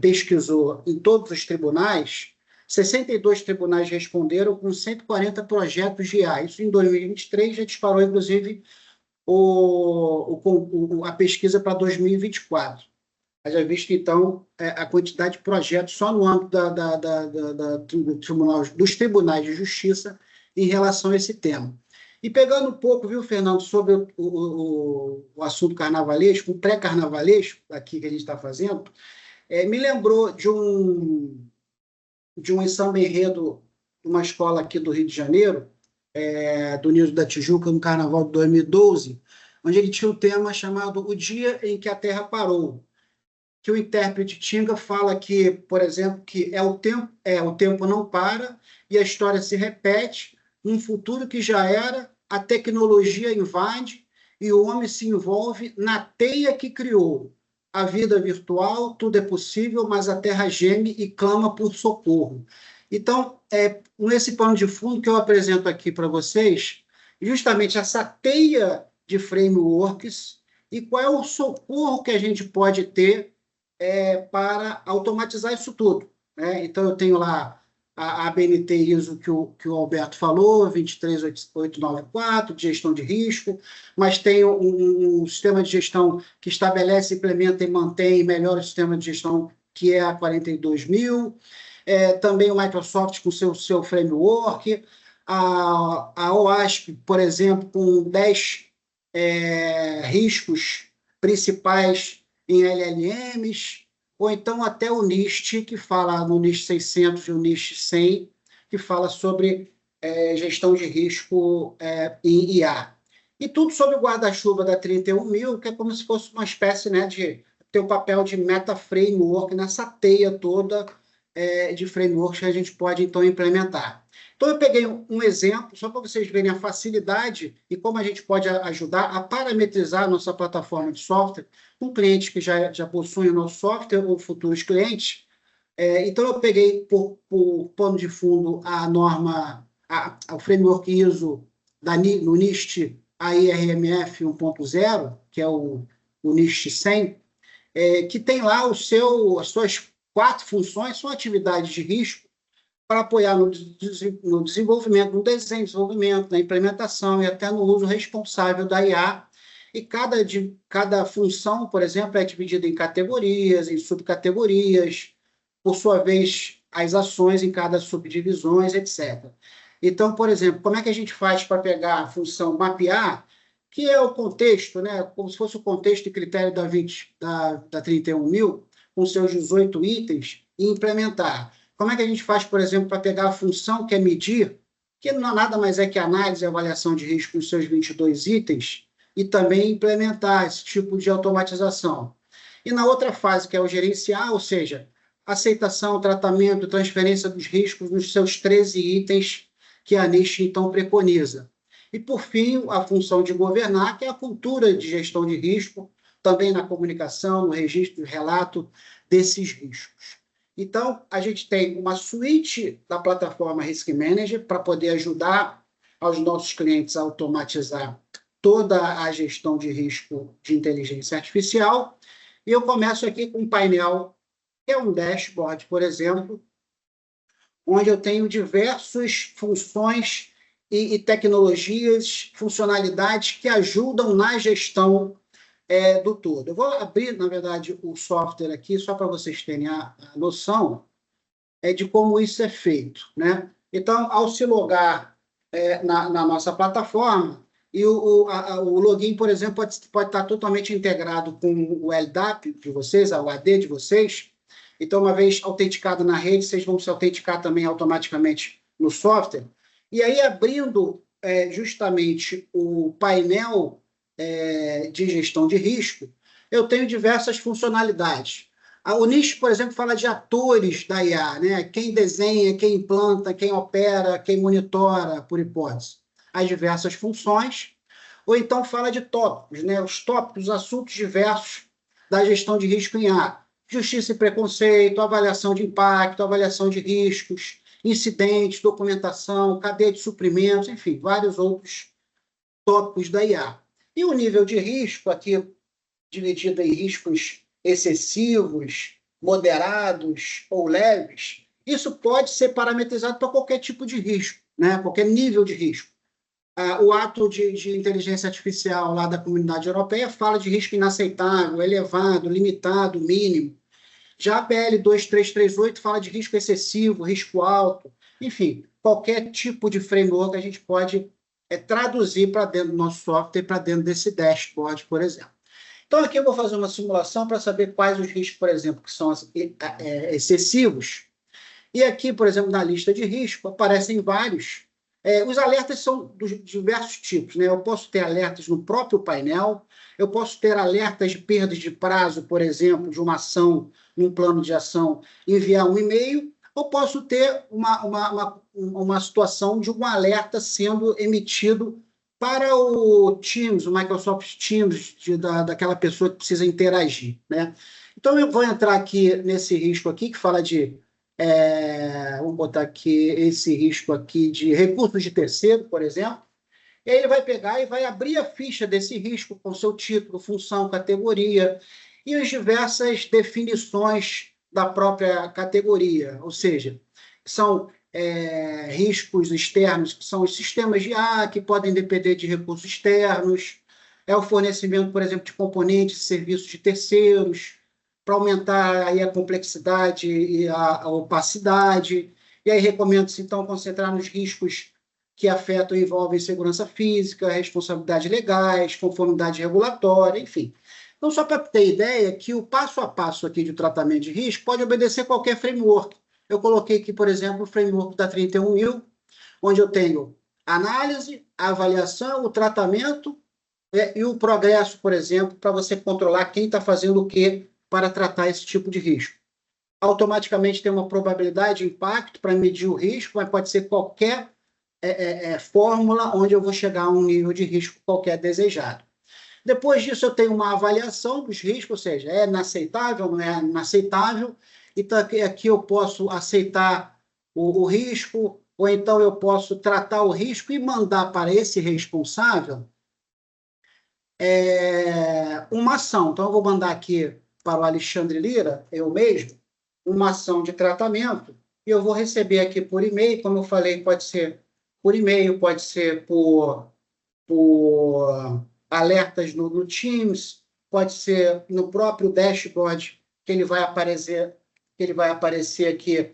pesquisou em todos os tribunais, 62 tribunais responderam com 140 projetos de IA. Isso em 2023 já disparou, inclusive, a pesquisa para 2024. Já visto, então, a quantidade de projetos só no âmbito dos tribunais de justiça em relação a esse tema. E pegando um pouco, viu, Fernando, sobre o assunto carnavalesco, o pré-carnavalesco, aqui que a gente está fazendo, me lembrou de um samba enredo de uma escola aqui do Rio de Janeiro, do Niso da Tijuca, no Carnaval de 2012, onde ele tinha um tema chamado O Dia em que a Terra Parou, que o intérprete Tinga fala que, por exemplo, que o tempo não para e a história se repete, um futuro que já era, a tecnologia invade e o homem se envolve na teia que criou. A vida virtual, tudo é possível, mas a Terra geme e clama por socorro. Então, nesse pano de fundo que eu apresento aqui para vocês, justamente essa teia de frameworks e qual é o socorro que a gente pode ter para automatizar isso tudo. Então, eu tenho lá a ABNT ISO que o Alberto falou, 23894, de gestão de risco, mas tem um sistema de gestão que estabelece, implementa e mantém melhor o sistema de gestão, que é a 42000, também o Microsoft com seu framework, a OASP, por exemplo, com 10 riscos principais em LLMs, ou então até o NIST, que fala no NIST 600 e o NIST 100, que fala sobre gestão de risco em IA. E tudo sob o guarda-chuva da 31000, que é como se fosse uma espécie, de ter o papel de meta-framework nessa teia toda de frameworks que a gente pode, então, implementar. Então, eu peguei um exemplo, só para vocês verem a facilidade e como a gente pode ajudar a parametrizar a nossa plataforma de software com clientes que já possuem o nosso software ou futuros clientes. Então, eu peguei por pano de fundo a norma, o framework ISO no NIST AIRMF 1.0, que é o NIST 100, que tem lá as suas 4 funções, são atividades de risco, para apoiar no desenvolvimento, no desenho, desenvolvimento, na implementação e até no uso responsável da IA. E cada função, por exemplo, é dividida em categorias, em subcategorias, por sua vez, as ações em cada subdivisões, etc. Então, por exemplo, como é que a gente faz para pegar a função mapear, que é o contexto, como se fosse o contexto e critério da 31000, com seus 18 itens, e implementar? Como é que a gente faz, por exemplo, para pegar a função que é medir, que não nada mais é que análise e avaliação de risco com seus 22 itens, e também implementar esse tipo de automatização? E na outra fase, que é o gerenciar, ou seja, aceitação, tratamento, transferência dos riscos nos seus 13 itens que a NIST, então, preconiza. E, por fim, a função de governar, que é a cultura de gestão de risco, também na comunicação, no registro, no relato desses riscos. Então, a gente tem uma suíte da plataforma Risk Manager para poder ajudar aos nossos clientes a automatizar toda a gestão de risco de inteligência artificial. E eu começo aqui com um painel, que é um dashboard, por exemplo, onde eu tenho diversas funções e tecnologias, funcionalidades que ajudam na gestão do todo. Eu vou abrir, na verdade, o software aqui, só para vocês terem a noção de como isso é feito, né? Então, ao se logar na nossa plataforma, e o login, por exemplo, pode estar totalmente integrado com o LDAP de vocês, o AD de vocês. Então, uma vez autenticado na rede, vocês vão se autenticar também automaticamente no software. E aí, abrindo justamente o painel de gestão de risco, eu tenho diversas funcionalidades. O NIST, por exemplo, fala de atores da IA, né? Quem desenha, quem implanta, quem opera, quem monitora, por hipótese, as diversas funções. Ou então fala de tópicos, né? Os tópicos, os assuntos diversos da gestão de risco em IA. Justiça e preconceito, avaliação de impacto, avaliação de riscos, incidentes, documentação, cadeia de suprimentos, enfim, vários outros tópicos da IA. E o nível de risco, aqui dividido em riscos excessivos, moderados ou leves, isso pode ser parametrizado para qualquer tipo de risco, né? Qualquer nível de risco. O ato de inteligência artificial lá da Comunidade Europeia fala de risco inaceitável, elevado, limitado, mínimo. Já a PL 2338 fala de risco excessivo, risco alto, enfim, qualquer tipo de framework a gente pode traduzir para dentro do nosso software, para dentro desse dashboard, por exemplo. Então, aqui eu vou fazer uma simulação para saber quais os riscos, por exemplo, que são excessivos. E aqui, por exemplo, na lista de risco, aparecem vários. Os alertas são dos diversos tipos, né? Eu posso ter alertas no próprio painel, eu posso ter alertas de perdas de prazo, por exemplo, de uma ação, num plano de ação, enviar um e-mail, ou posso ter uma situação de um alerta sendo emitido para o Teams, o Microsoft Teams, daquela pessoa que precisa interagir, né? Então, eu vou entrar aqui nesse risco aqui, que fala de... vamos botar aqui esse risco aqui de recursos de terceiro, por exemplo. E aí ele vai pegar e vai abrir a ficha desse risco com seu título, função, categoria e as diversas definições da própria categoria. Ou seja, são riscos externos, que são os sistemas de IA, que podem depender de recursos externos, o fornecimento, por exemplo, de componentes e serviços de terceiros, para aumentar aí a complexidade e a opacidade. E aí recomendo-se, então, concentrar nos riscos que afetam e envolvem segurança física, responsabilidades legais, conformidade regulatória, enfim. Então, só para ter ideia que o passo a passo aqui de tratamento de risco pode obedecer qualquer framework. Eu coloquei aqui, por exemplo, o framework da 31000, onde eu tenho a análise, a avaliação, o tratamento e o progresso, por exemplo, para você controlar quem está fazendo o quê para tratar esse tipo de risco. Automaticamente tem uma probabilidade de impacto para medir o risco, mas pode ser qualquer fórmula onde eu vou chegar a um nível de risco qualquer desejado. Depois disso, eu tenho uma avaliação dos riscos, ou seja, é inaceitável, não é inaceitável. Então, aqui eu posso aceitar o risco, ou então eu posso tratar o risco e mandar para esse responsável uma ação. Então, eu vou mandar aqui para o Alexandre Lira, eu mesmo, uma ação de tratamento, e eu vou receber aqui por e-mail, como eu falei, pode ser por e-mail, pode ser por alertas no Teams, pode ser no próprio dashboard que ele vai aparecer aqui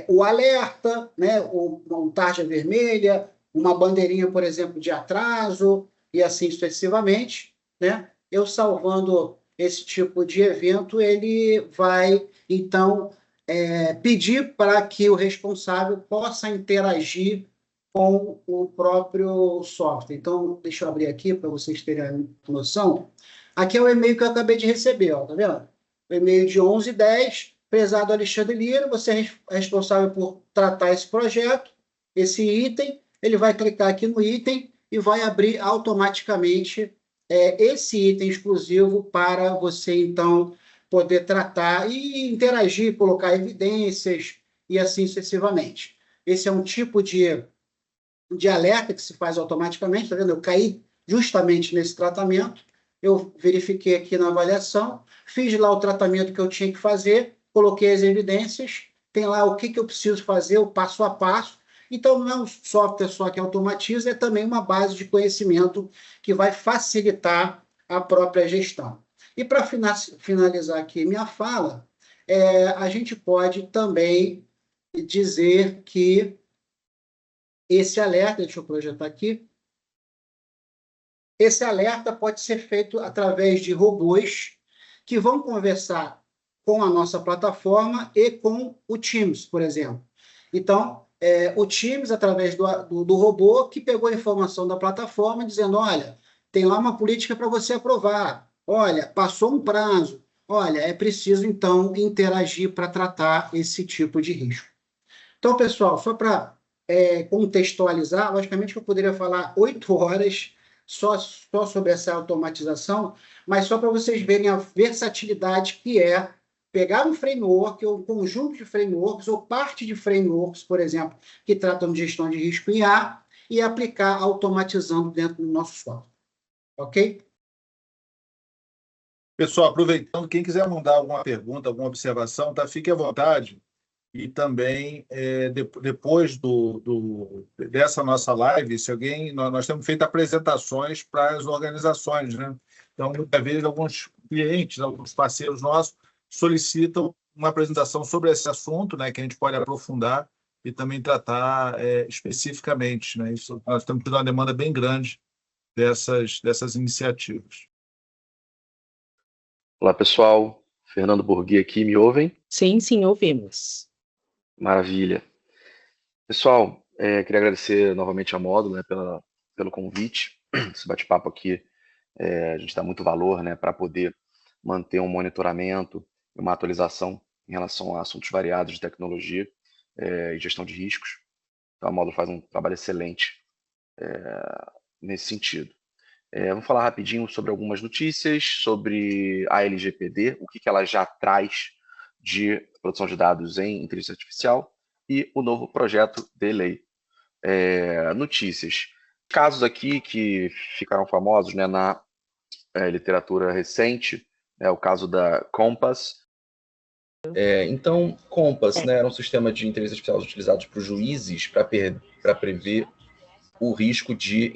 o alerta, né, uma tarja vermelha, uma bandeirinha, por exemplo, de atraso, e assim sucessivamente, né? Eu salvando esse tipo de evento, ele vai, então, pedir para que o responsável possa interagir com o próprio software. Então, deixa eu abrir aqui para vocês terem noção. Aqui é o e-mail que eu acabei de receber, ó, tá vendo? O e-mail de 11/10, prezado Alexandre Lira, você é responsável por tratar esse projeto, esse item, ele vai clicar aqui no item e vai abrir automaticamente esse item exclusivo para você, então, poder tratar e interagir, colocar evidências e assim sucessivamente. Esse é um tipo de alerta que se faz automaticamente, tá vendo? Eu caí justamente nesse tratamento, eu verifiquei aqui na avaliação, fiz lá o tratamento que eu tinha que fazer, coloquei as evidências, tem lá o que eu preciso fazer, o passo a passo. Então, não é um software só que automatiza, é também uma base de conhecimento que vai facilitar a própria gestão. E para finalizar aqui minha fala, a gente pode também dizer que esse alerta, deixa eu projetar aqui, esse alerta pode ser feito através de robôs que vão conversar com a nossa plataforma e com o Teams, por exemplo. Então, o Teams, através do robô, que pegou a informação da plataforma, dizendo, olha, tem lá uma política para você aprovar, olha, passou um prazo, olha, é preciso, então, interagir para tratar esse tipo de risco. Então, pessoal, só para contextualizar, logicamente que eu poderia falar 8 horas só sobre essa automatização, mas só para vocês verem a versatilidade que é pegar um framework, ou um conjunto de frameworks, ou parte de frameworks, por exemplo, que tratam de gestão de risco em IA, e aplicar automatizando dentro do nosso software. Ok? Pessoal, aproveitando, quem quiser mandar alguma pergunta, alguma observação, tá? Fique à vontade. E também, depois dessa nossa live, se alguém... Nós temos feito apresentações para as organizações, né? Então, muitas vezes, alguns clientes, alguns parceiros nossos solicitam uma apresentação sobre esse assunto, né, que a gente pode aprofundar e também tratar especificamente, né? Isso, nós temos tido uma demanda bem grande dessas iniciativas. Olá, pessoal. Fernando Borghi aqui, me ouvem? Sim, ouvimos. Maravilha. Pessoal, queria agradecer novamente a Módulo, né, pelo convite. Esse bate-papo aqui, a gente dá muito valor, né, para poder manter um monitoramento e uma atualização em relação a assuntos variados de tecnologia e gestão de riscos. Então, a Módulo faz um trabalho excelente nesse sentido. Vamos falar rapidinho sobre algumas notícias, sobre a LGPD, o que ela já traz de produção de dados em inteligência artificial e o novo projeto de lei. Notícias. Casos aqui que ficaram famosos, né, na literatura recente, o caso da Compass. Então, Compass, né, era um sistema de inteligência artificial utilizado por juízes para prever o risco de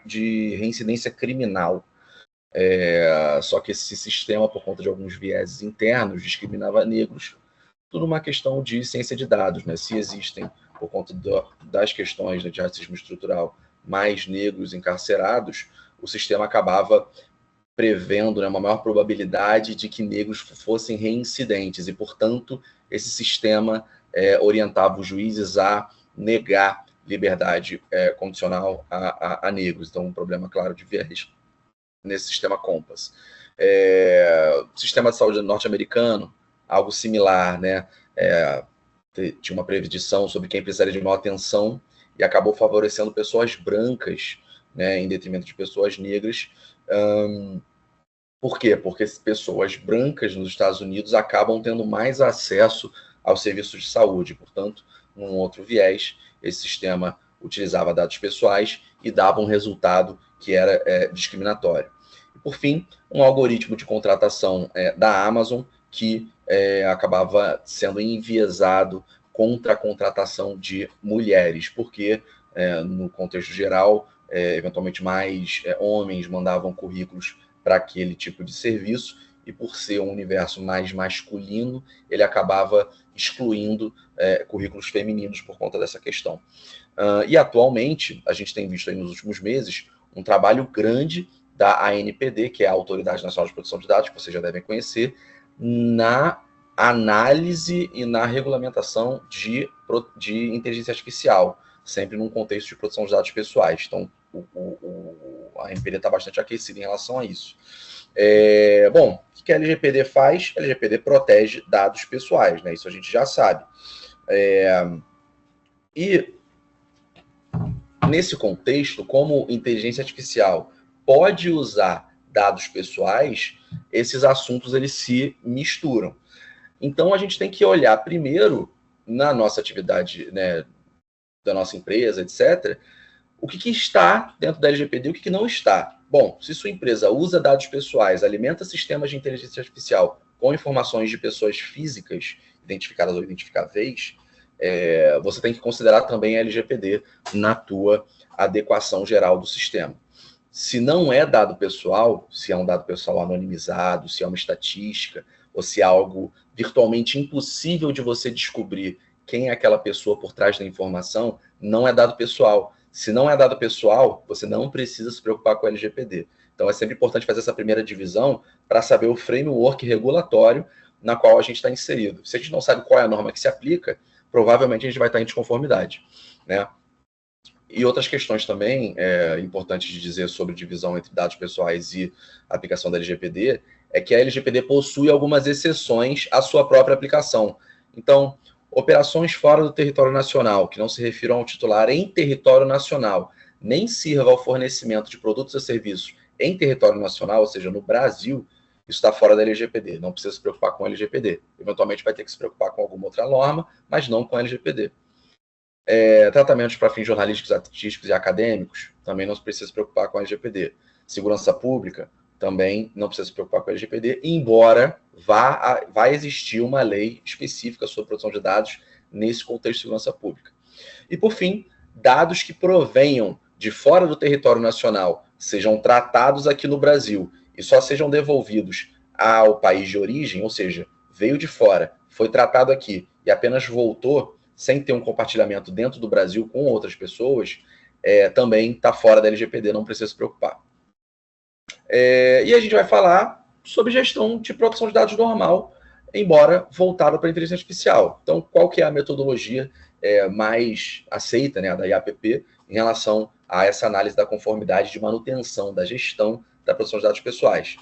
de reincidência criminal. Só que esse sistema, por conta de alguns vieses internos, discriminava negros, tudo uma questão de ciência de dados, né? Se existem, por conta das questões de racismo estrutural, mais negros encarcerados, o sistema acabava prevendo, né, uma maior probabilidade de que negros fossem reincidentes, e, portanto, esse sistema orientava os juízes a negar liberdade condicional a negros. Então, um problema claro de viés nesse sistema Compass. Sistema de saúde norte-americano, algo similar, né? Tinha uma predição sobre quem precisaria de maior atenção e acabou favorecendo pessoas brancas, né, em detrimento de pessoas negras. Por quê? Porque pessoas brancas nos Estados Unidos acabam tendo mais acesso aos serviços de saúde. Portanto, num outro viés, esse sistema utilizava dados pessoais e dava um resultado que era discriminatório. E, por fim, um algoritmo de contratação da Amazon que acabava sendo enviesado contra a contratação de mulheres, porque, no contexto geral, eventualmente mais homens mandavam currículos para aquele tipo de serviço, e por ser um universo mais masculino, ele acabava excluindo currículos femininos por conta dessa questão. E atualmente, a gente tem visto aí nos últimos meses um trabalho grande da ANPD, que é a Autoridade Nacional de Proteção de Dados, que vocês já devem conhecer, na análise e na regulamentação de inteligência artificial, sempre num contexto de proteção de dados pessoais. Então, a ANPD está bastante aquecida em relação a isso. Bom, o que a LGPD faz? A LGPD protege dados pessoais, né? Isso a gente já sabe. E nesse contexto, como inteligência artificial pode usar dados pessoais, esses assuntos eles se misturam. Então a gente tem que olhar primeiro na nossa atividade, né, da nossa empresa, etc., o que está dentro da LGPD e o que não está. Bom, se sua empresa usa dados pessoais, alimenta sistemas de inteligência artificial com informações de pessoas físicas, identificadas ou identificáveis, você tem que considerar também a LGPD na tua adequação geral do sistema. Se não é dado pessoal, se é um dado pessoal anonimizado, se é uma estatística, ou se é algo virtualmente impossível de você descobrir quem é aquela pessoa por trás da informação, não é dado pessoal. Se não é dado pessoal, você não precisa se preocupar com o LGPD. Então, é sempre importante fazer essa primeira divisão para saber o framework regulatório na qual a gente está inserido. Se a gente não sabe qual é a norma que se aplica, provavelmente a gente vai estar em desconformidade, né? E outras questões também importantes de dizer sobre divisão entre dados pessoais e aplicação da LGPD é que a LGPD possui algumas exceções à sua própria aplicação. Então, operações fora do território nacional, que não se refiram ao titular em território nacional, nem sirva ao fornecimento de produtos e serviços em território nacional, ou seja, no Brasil, isso está fora da LGPD. Não precisa se preocupar com a LGPD. Eventualmente vai ter que se preocupar com alguma outra norma, mas não com a LGPD. Tratamentos para fins jornalísticos, artísticos e acadêmicos, também não se precisa se preocupar com a LGPD. Segurança pública, também não precisa se preocupar com a LGPD, embora vá existir uma lei específica sobre proteção de dados nesse contexto de segurança pública. E, por fim, dados que provenham de fora do território nacional, sejam tratados aqui no Brasil e só sejam devolvidos ao país de origem, ou seja, veio de fora, foi tratado aqui e apenas voltou sem ter um compartilhamento dentro do Brasil com outras pessoas, também está fora da LGPD, não precisa se preocupar. E a gente vai falar sobre gestão de proteção de dados normal, embora voltada para a inteligência artificial. Então, qual que é a metodologia mais aceita, né, da IAPP, em relação a essa análise da conformidade de manutenção da gestão da proteção de dados pessoais?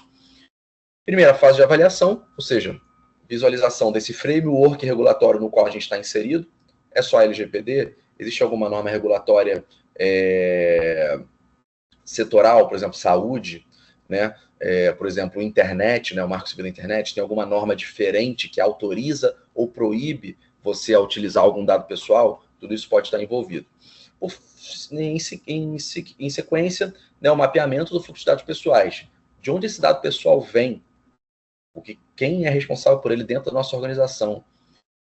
Primeira fase de avaliação, ou seja, visualização desse framework regulatório no qual a gente está inserido. É só a LGPD? Existe alguma norma regulatória setoral, por exemplo, saúde, né? Por exemplo, internet, né? O Marco Civil da Internet, tem alguma norma diferente que autoriza ou proíbe você a utilizar algum dado pessoal? Tudo isso pode estar envolvido. Em sequência, né, o mapeamento do fluxo de dados pessoais. De onde esse dado pessoal vem? Quem é responsável por ele dentro da nossa organização?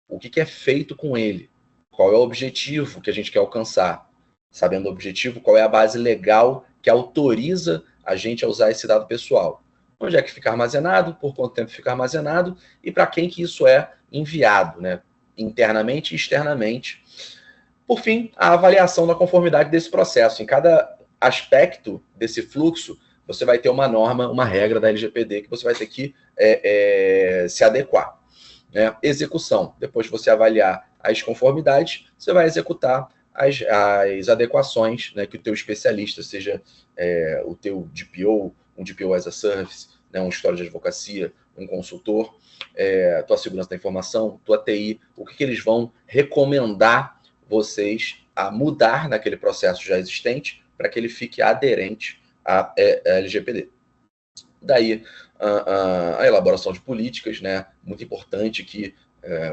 O que é feito com ele? Qual é o objetivo que a gente quer alcançar? Sabendo o objetivo, qual é a base legal que autoriza a gente a usar esse dado pessoal? Onde é que fica armazenado? Por quanto tempo fica armazenado? E para quem que isso é enviado, né? Internamente e externamente. Por fim, a avaliação da conformidade desse processo. Em cada aspecto desse fluxo, você vai ter uma norma, uma regra da LGPD que você vai ter que se adequar. Né? Execução. Depois de você avaliar as conformidades, você vai executar as adequações, né, que o teu especialista, seja o teu DPO, um DPO as a Service, né, um escritório de advocacia, um consultor, tua segurança da informação, tua TI, o que eles vão recomendar vocês a mudar naquele processo já existente para que ele fique aderente à LGPD. Daí, a elaboração de políticas, né? Muito importante que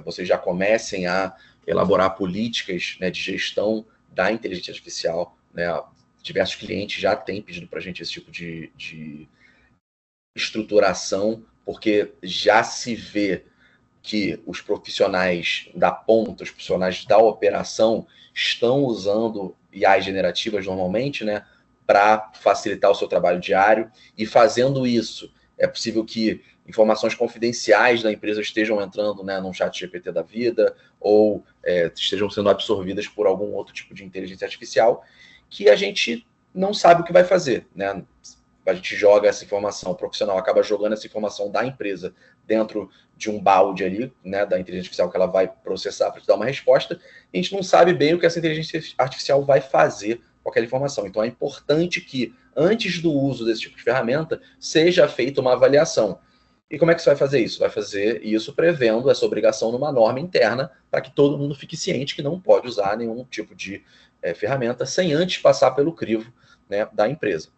vocês já comecem a elaborar políticas, né, de gestão da inteligência artificial. Né? Diversos clientes já têm pedido para a gente esse tipo de estruturação, porque já se vê que os profissionais da ponta, os profissionais da operação, estão usando IAs generativas normalmente, né, para facilitar o seu trabalho diário, e fazendo isso, é possível que informações confidenciais da empresa estejam entrando, né, num chat GPT da vida, ou estejam sendo absorvidas por algum outro tipo de inteligência artificial, que a gente não sabe o que vai fazer, né? A gente joga essa informação, o profissional acaba jogando essa informação da empresa dentro de um balde ali, né, da inteligência artificial que ela vai processar para te dar uma resposta, e a gente não sabe bem o que essa inteligência artificial vai fazer com aquela informação. Então é importante que, antes do uso desse tipo de ferramenta, seja feita uma avaliação. E como é que você vai fazer isso? Vai fazer isso prevendo essa obrigação numa norma interna, para que todo mundo fique ciente que não pode usar nenhum tipo de ferramenta sem antes passar pelo crivo, né, da empresa.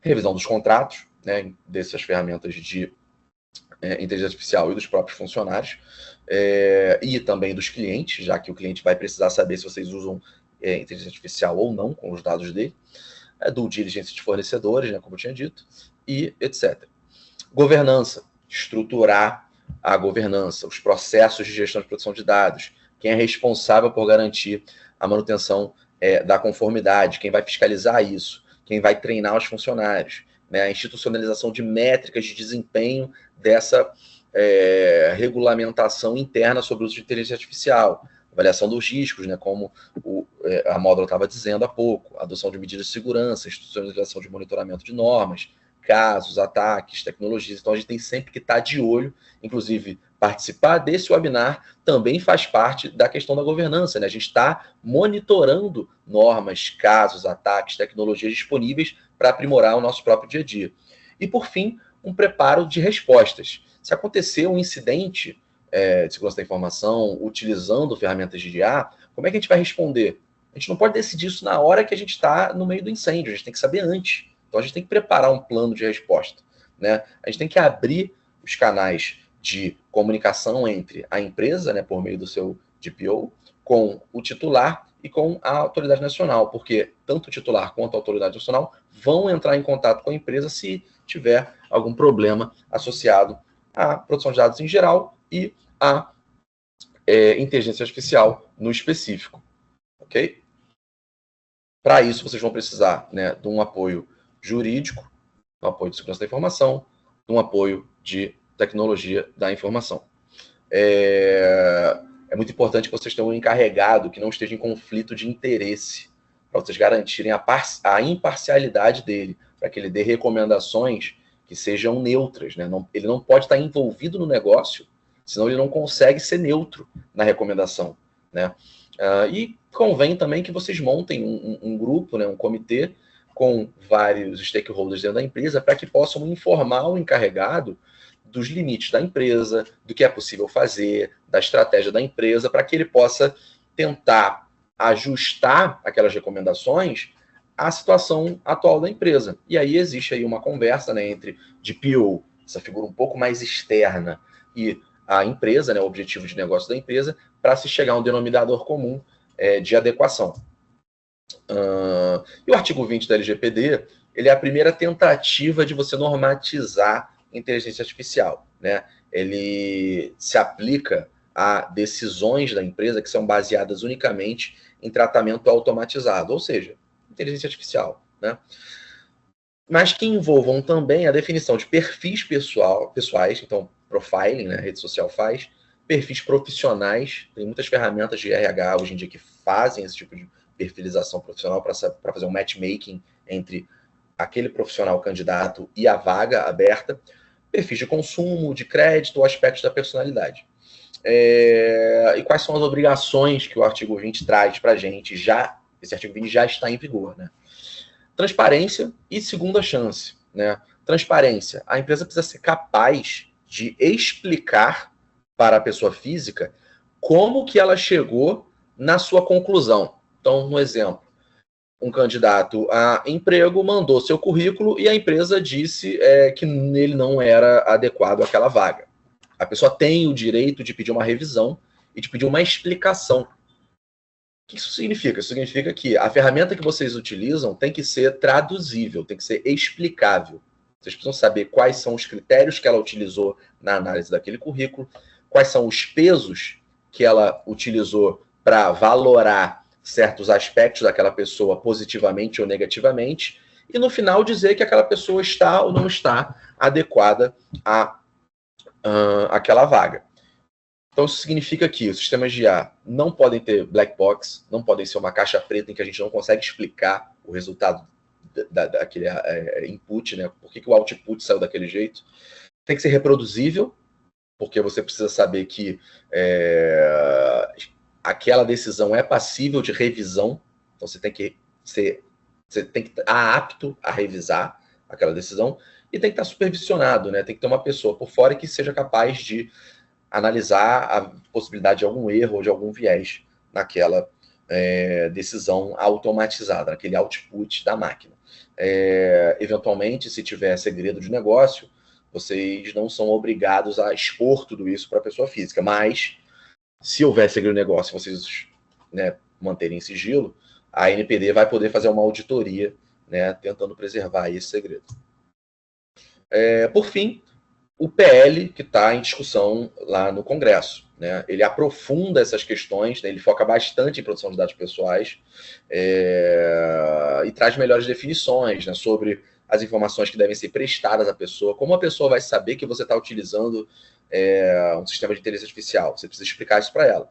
Revisão dos contratos, né, dessas ferramentas de inteligência artificial e dos próprios funcionários, e também dos clientes, já que o cliente vai precisar saber se vocês usam inteligência artificial ou não com os dados dele. due diligence de fornecedores, né, como eu tinha dito, e etc. Governança, estruturar a governança, os processos de gestão de proteção de dados, quem é responsável por garantir a manutenção da conformidade, quem vai fiscalizar isso, quem vai treinar os funcionários, né, a institucionalização de métricas de desempenho dessa regulamentação interna sobre o uso de inteligência artificial, avaliação dos riscos, né, como a Módulo estava dizendo há pouco, adoção de medidas de segurança, institucionalização de monitoramento de normas, casos, ataques, tecnologias. Então, a gente tem sempre que estar de olho, inclusive, participar desse webinar também faz parte da questão da governança, né? A gente está monitorando normas, casos, ataques, tecnologias disponíveis para aprimorar o nosso próprio dia a dia. E, por fim, um preparo de respostas. Se acontecer um incidente de segurança da informação utilizando ferramentas de IA, como é que a gente vai responder? A gente não pode decidir isso na hora que a gente está no meio do incêndio, a gente tem que saber antes. Então, a gente tem que preparar um plano de resposta, né? A gente tem que abrir os canais de comunicação entre a empresa, né, por meio do seu DPO, com o titular e com a autoridade nacional, porque tanto o titular quanto a autoridade nacional vão entrar em contato com a empresa se tiver algum problema associado à proteção de dados em geral e à inteligência artificial no específico, ok? Para isso, vocês vão precisar, né, de um apoio jurídico, um apoio de segurança da informação, um apoio de tecnologia da informação. É muito importante que vocês tenham um encarregado que não esteja em conflito de interesse, para vocês garantirem a imparcialidade dele, para que ele dê recomendações que sejam neutras, né? Ele não pode estar envolvido no negócio, senão ele não consegue ser neutro na recomendação, né? E convém também que vocês montem um grupo, né, um comitê, com vários stakeholders dentro da empresa, para que possam informar o encarregado dos limites da empresa, do que é possível fazer, da estratégia da empresa, para que ele possa tentar ajustar aquelas recomendações à situação atual da empresa. E aí existe aí uma conversa, né, entre DPO, essa figura um pouco mais externa, e a empresa, né, o objetivo de negócio da empresa, para se chegar a um denominador comum de adequação. E o artigo 20 da LGPD, ele é a primeira tentativa de você normatizar inteligência artificial, né? Ele se aplica a decisões da empresa que são baseadas unicamente em tratamento automatizado, ou seja, inteligência artificial, né? Mas que envolvam também a definição de perfis pessoais, então profiling, né, a rede social faz, perfis profissionais, tem muitas ferramentas de RH hoje em dia que fazem esse tipo de perfilização profissional para fazer um matchmaking entre aquele profissional candidato e a vaga aberta, perfis de consumo, de crédito, aspectos da personalidade. E quais são as obrigações que o artigo 20 traz para a gente? Esse artigo 20 já está em vigor, né? Transparência e segunda chance, né? Transparência. A empresa precisa ser capaz de explicar para a pessoa física como que ela chegou na sua conclusão. Então, no exemplo, um candidato a emprego mandou seu currículo e a empresa disse que ele não era adequado àquela vaga. A pessoa tem o direito de pedir uma revisão e de pedir uma explicação. O que isso significa? Isso significa que a ferramenta que vocês utilizam tem que ser traduzível, tem que ser explicável. Vocês precisam saber quais são os critérios que ela utilizou na análise daquele currículo, quais são os pesos que ela utilizou para valorar certos aspectos daquela pessoa positivamente ou negativamente, e no final dizer que aquela pessoa está ou não está adequada a aquela vaga. Então isso significa que os sistemas de IA não podem ter black box, não podem ser uma caixa preta em que a gente não consegue explicar o resultado daquele input, né? Por que o output saiu daquele jeito. Tem que ser reproduzível, porque você precisa saber que aquela decisão é passível de revisão, então você tem que estar apto a revisar aquela decisão e tem que estar supervisionado, né? Tem que ter uma pessoa por fora que seja capaz de analisar a possibilidade de algum erro ou de algum viés naquela decisão automatizada, naquele output da máquina. Eventualmente, se tiver segredo de negócio, vocês não são obrigados a expor tudo isso para a pessoa física, mas se houver segredo de negócio e vocês, né, manterem sigilo, a NPD vai poder fazer uma auditoria né, tentando preservar esse segredo. Por fim, o PL que está em discussão lá no Congresso, né? Ele aprofunda essas questões, né? Ele foca bastante em proteção de dados pessoais e traz melhores definições, né, sobre as informações que devem ser prestadas à pessoa, como a pessoa vai saber que você está utilizando um sistema de inteligência artificial. Você precisa explicar isso para ela.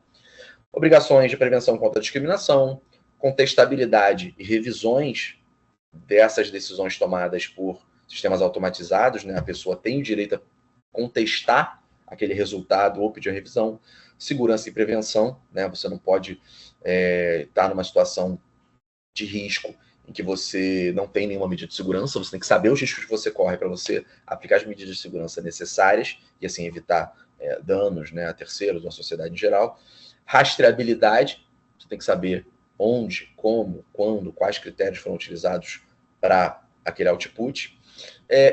Obrigações de prevenção contra a discriminação, contestabilidade e revisões dessas decisões tomadas por sistemas automatizados, né? A pessoa tem o direito a contestar aquele resultado ou pedir a revisão. Segurança e prevenção, né? Você não pode estar numa situação de risco em que você não tem nenhuma medida de segurança, você tem que saber os riscos que você corre para você aplicar as medidas de segurança necessárias e assim evitar danos, né, a terceiros ou à sociedade em geral. Rastreabilidade, você tem que saber onde, como, quando, quais critérios foram utilizados para aquele output.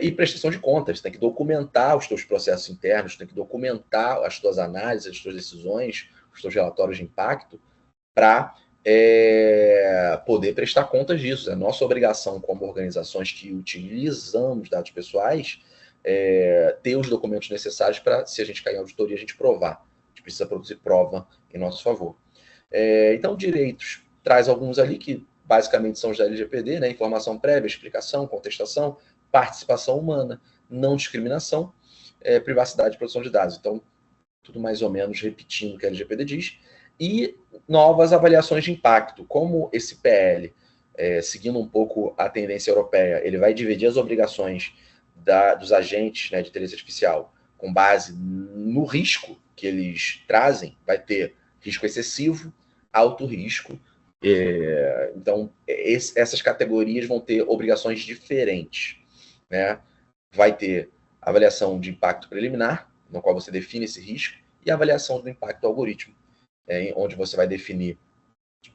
E prestação de contas, você tem que documentar os teus processos internos, tem que documentar as tuas análises, as tuas decisões, os teus relatórios de impacto, para poder prestar contas disso. É nossa obrigação como organizações que utilizamos dados pessoais ter os documentos necessários para, se a gente cair em auditoria, a gente provar. A gente precisa produzir prova em nosso favor. Então, direitos, traz alguns ali que basicamente são os da LGPD, né? Informação prévia, explicação, contestação, participação humana, não discriminação, privacidade e proteção de dados. Então, tudo mais ou menos repetindo o que a LGPD diz. E novas avaliações de impacto. Como esse PL, seguindo um pouco a tendência europeia, ele vai dividir as obrigações dos agentes, né, de inteligência artificial com base no risco que eles trazem. Vai ter risco excessivo, alto risco. Então, essas categorias vão ter obrigações diferentes, né? Vai ter avaliação de impacto preliminar, no qual você define esse risco, e avaliação do impacto do algoritmo, onde você vai definir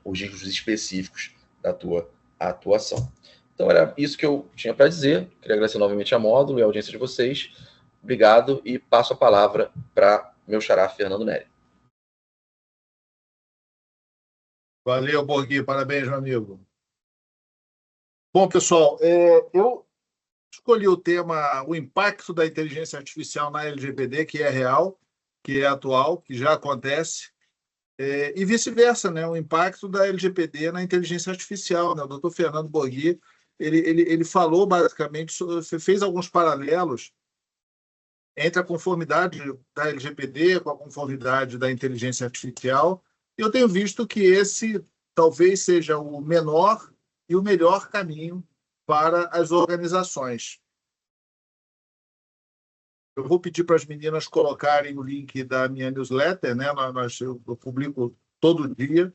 os riscos específicos da tua atuação. Então, era isso que eu tinha para dizer. Queria agradecer novamente a Módulo e a audiência de vocês. Obrigado e passo a palavra para meu xará, Fernando Neri. Valeu, Borghi. Parabéns, meu amigo. Bom, pessoal, eu escolhi o tema, o impacto da inteligência artificial na LGPD, que é real, que é atual, que já acontece, e vice-versa, né? O impacto da LGPD na inteligência artificial, né? O doutor Fernando Borghi, ele falou basicamente, fez alguns paralelos entre a conformidade da LGPD com a conformidade da inteligência artificial. Eu tenho visto que esse talvez seja o menor e o melhor caminho para as organizações. Eu vou pedir para as meninas colocarem o link da minha newsletter, né? Eu publico todo dia.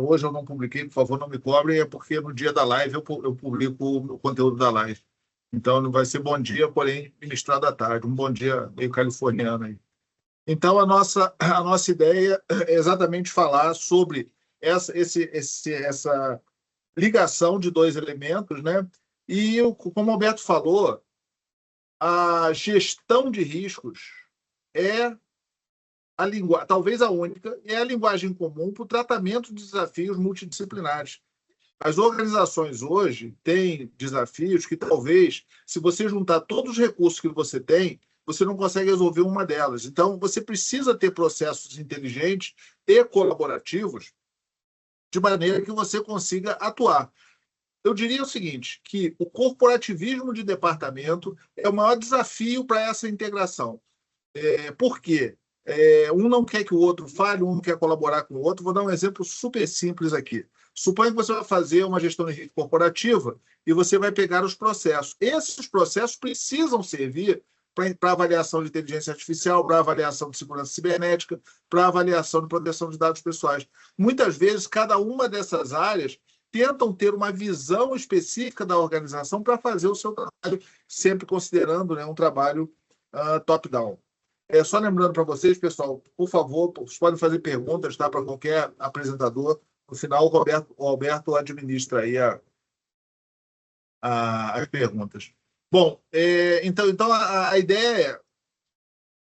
Hoje eu não publiquei, por favor, não me cobrem, é porque no dia da live eu publico o conteúdo da live. Então, não vai ser bom dia, porém, ministrado à tarde. Um bom dia meio californiano aí. Então, a nossa ideia é exatamente falar sobre essa ligação de dois elementos, né? E, como o Alberto falou, a gestão de riscos é talvez a única, é a linguagem comum para o tratamento de desafios multidisciplinares. As organizações hoje têm desafios que talvez, se você juntar todos os recursos que você tem, você não consegue resolver uma delas. Então, você precisa ter processos inteligentes e colaborativos de maneira que você consiga atuar. Eu diria o seguinte, que o corporativismo de departamento é o maior desafio para essa integração. Por quê? Um não quer que o outro fale, um não quer colaborar com o outro. Vou dar um exemplo super simples aqui. Suponha que você vai fazer uma gestão de risco corporativa e você vai pegar os processos. Esses processos precisam servir para avaliação de inteligência artificial, para avaliação de segurança cibernética, para avaliação de proteção de dados pessoais. Muitas vezes, cada uma dessas áreas tentam ter uma visão específica da organização para fazer o seu trabalho, sempre considerando, né, um trabalho top-down. Só lembrando para vocês, pessoal, por favor, vocês podem fazer perguntas, tá, para qualquer apresentador. No final, o Alberto administra aí as perguntas. Bom, então a ideia é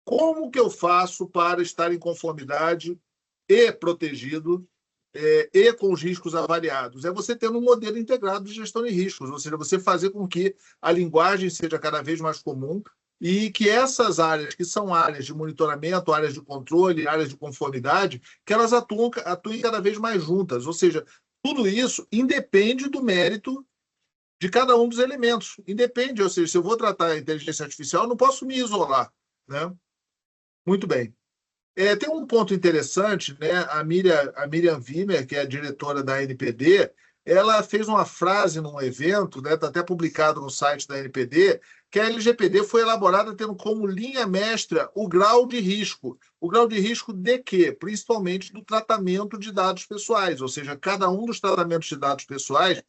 como que eu faço para estar em conformidade e protegido e com os riscos avaliados, é você ter um modelo integrado de gestão de riscos, ou seja, você fazer com que a linguagem seja cada vez mais comum e que essas áreas, que são áreas de monitoramento, áreas de controle, áreas de conformidade, que elas atuem cada vez mais juntas, ou seja, tudo isso independe do mérito de cada um dos elementos, independe, ou seja, se eu vou tratar a inteligência artificial, eu não posso me isolar, né? Muito bem. Tem um ponto interessante, né? A Miriam Wimmer, que é a diretora da NPD, ela fez uma frase num evento, né? Está até publicado no site da NPD, que a LGPD foi elaborada tendo como linha mestra o grau de risco. O grau de risco de quê? Principalmente do tratamento de dados pessoais, ou seja, cada um dos tratamentos de dados pessoais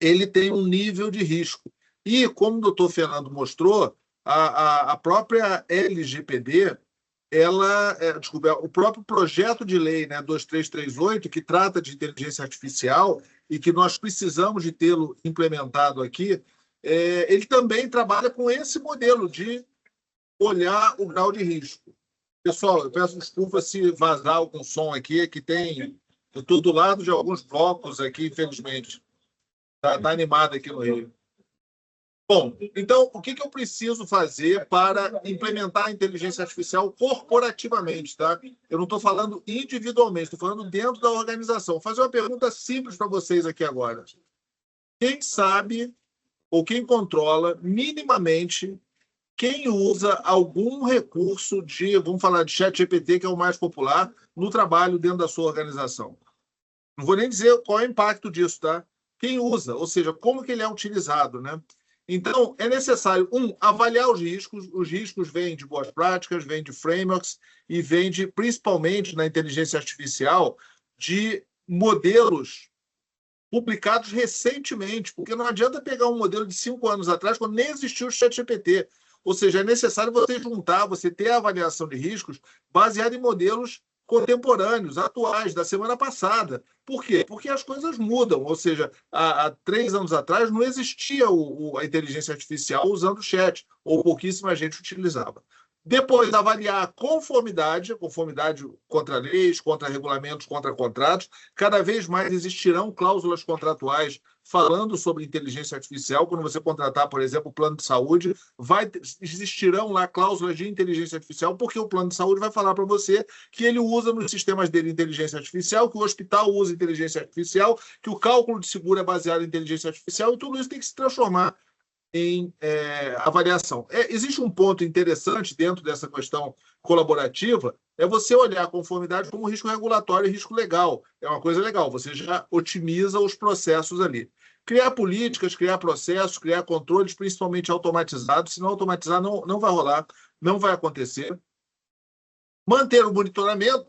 ele tem um nível de risco. E, como o doutor Fernando mostrou, a própria LGPD, o próprio projeto de lei, né, 2338, que trata de inteligência artificial e que nós precisamos de tê-lo implementado aqui, ele também trabalha com esse modelo de olhar o grau de risco. Pessoal, eu peço desculpa se vazar algum som aqui, que tem... Eu estou do lado de alguns blocos aqui, infelizmente. Está animado aqui no Rio. Bom, então, o que eu preciso fazer para implementar a inteligência artificial corporativamente, tá? Eu não estou falando individualmente, estou falando dentro da organização. Vou fazer uma pergunta simples para vocês aqui agora. Quem sabe ou quem controla minimamente quem usa algum recurso de, vamos falar de ChatGPT, que é o mais popular, no trabalho dentro da sua organização? Não vou nem dizer qual é o impacto disso, tá? Quem usa, ou seja, como que ele é utilizado, né? Então, é necessário, avaliar os riscos. Os riscos vêm de boas práticas, vêm de frameworks e vêm de, principalmente na inteligência artificial, de modelos publicados recentemente, porque não adianta pegar um modelo de 5 anos atrás, quando nem existiu o ChatGPT. Ou seja, é necessário você juntar, você ter a avaliação de riscos baseada em modelos contemporâneos, atuais, da semana passada. Por quê? Porque as coisas mudam. Ou seja, há 3 anos atrás não existia a inteligência artificial usando o chat, ou pouquíssima gente utilizava. Depois, avaliar a conformidade contra leis, contra regulamentos, contra contratos. Cada vez mais existirão cláusulas contratuais falando sobre inteligência artificial. Quando você contratar, por exemplo, o plano de saúde, existirão lá cláusulas de inteligência artificial, porque o plano de saúde vai falar para você que ele usa nos sistemas dele inteligência artificial, que o hospital usa inteligência artificial, que o cálculo de seguro é baseado em inteligência artificial, e tudo isso tem que se transformar em avaliação. Existe um ponto interessante dentro dessa questão colaborativa, é você olhar a conformidade como risco regulatório e risco legal. É uma coisa legal, você já otimiza os processos ali. Criar políticas, criar processos, criar controles, principalmente automatizados. Se não automatizar, não vai rolar, não vai acontecer. Manter o monitoramento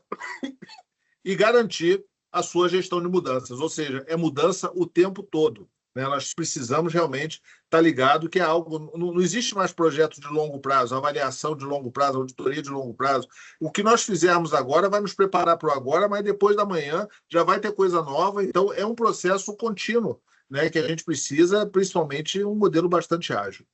e garantir a sua gestão de mudanças, ou seja, é mudança o tempo todo. Nós precisamos realmente estar ligado que é algo... Não existe mais projeto de longo prazo, avaliação de longo prazo, auditoria de longo prazo. O que nós fizermos agora vai nos preparar para o agora, mas depois da manhã já vai ter coisa nova. Então, é um processo contínuo, né, que a gente precisa, principalmente um modelo bastante ágil.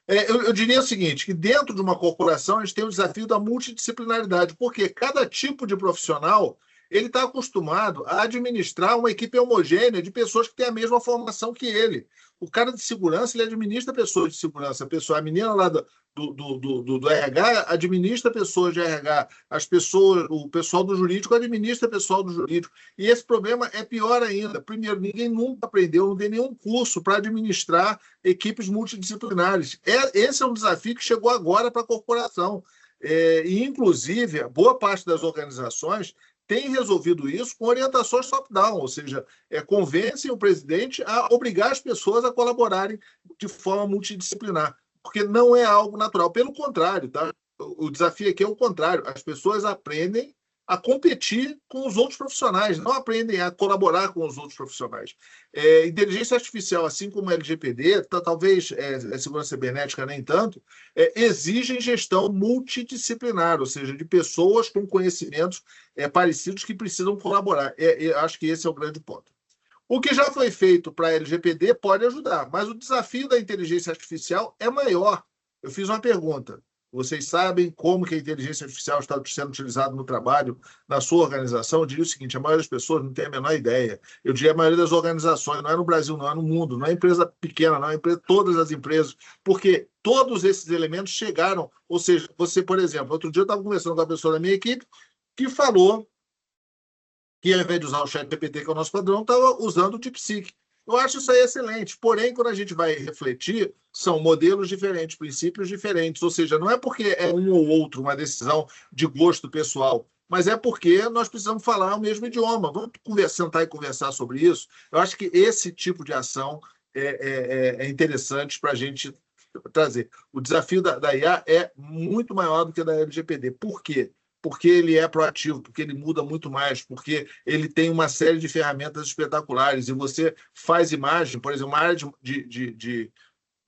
Eu diria o seguinte, que dentro de uma corporação a gente tem o desafio da multidisciplinaridade, porque cada tipo de profissional ele está acostumado a administrar uma equipe homogênea de pessoas que têm a mesma formação que ele. O cara de segurança, ele administra pessoas de segurança. A menina lá do RH administra pessoas de RH. O pessoal do jurídico administra pessoal do jurídico. E esse problema é pior ainda. Primeiro, ninguém nunca aprendeu, não tem nenhum curso para administrar equipes multidisciplinares. Esse é um desafio que chegou agora para a corporação. E, inclusive, boa parte das organizações tem resolvido isso com orientações top-down, ou seja, convencem o presidente a obrigar as pessoas a colaborarem de forma multidisciplinar, porque não é algo natural. Pelo contrário, tá? O desafio aqui é o contrário. As pessoas aprendem a competir com os outros profissionais, não aprendem a colaborar com os outros profissionais. Inteligência artificial, assim como a LGPD, talvez segurança cibernética nem tanto, exigem gestão multidisciplinar, ou seja, de pessoas com conhecimentos parecidos que precisam colaborar. Acho que esse é o grande ponto. O que já foi feito para a LGPD pode ajudar, mas o desafio da inteligência artificial é maior. Eu fiz uma pergunta. Vocês sabem como que a inteligência artificial está sendo utilizada no trabalho, na sua organização? Eu diria o seguinte, a maioria das pessoas não tem a menor ideia. Eu diria a maioria das organizações, não é no Brasil, não é no mundo, não é empresa pequena, não é empresa, todas as empresas, porque todos esses elementos chegaram, ou seja, você, por exemplo, outro dia eu estava conversando com uma pessoa da minha equipe que falou que ao invés de usar o ChatGPT, que é o nosso padrão, estava usando o DeepSeek. Eu acho isso aí excelente. Porém, quando a gente vai refletir, são modelos diferentes, princípios diferentes. Ou seja, não é porque é um ou outro uma decisão de gosto pessoal, mas é porque nós precisamos falar o mesmo idioma. Vamos sentar e conversar sobre isso. Eu acho que esse tipo de ação é interessante para a gente trazer. O desafio da IA é muito maior do que da LGPD. Por quê? Porque ele é proativo, porque ele muda muito mais, porque ele tem uma série de ferramentas espetaculares, e você faz imagem, por exemplo, uma área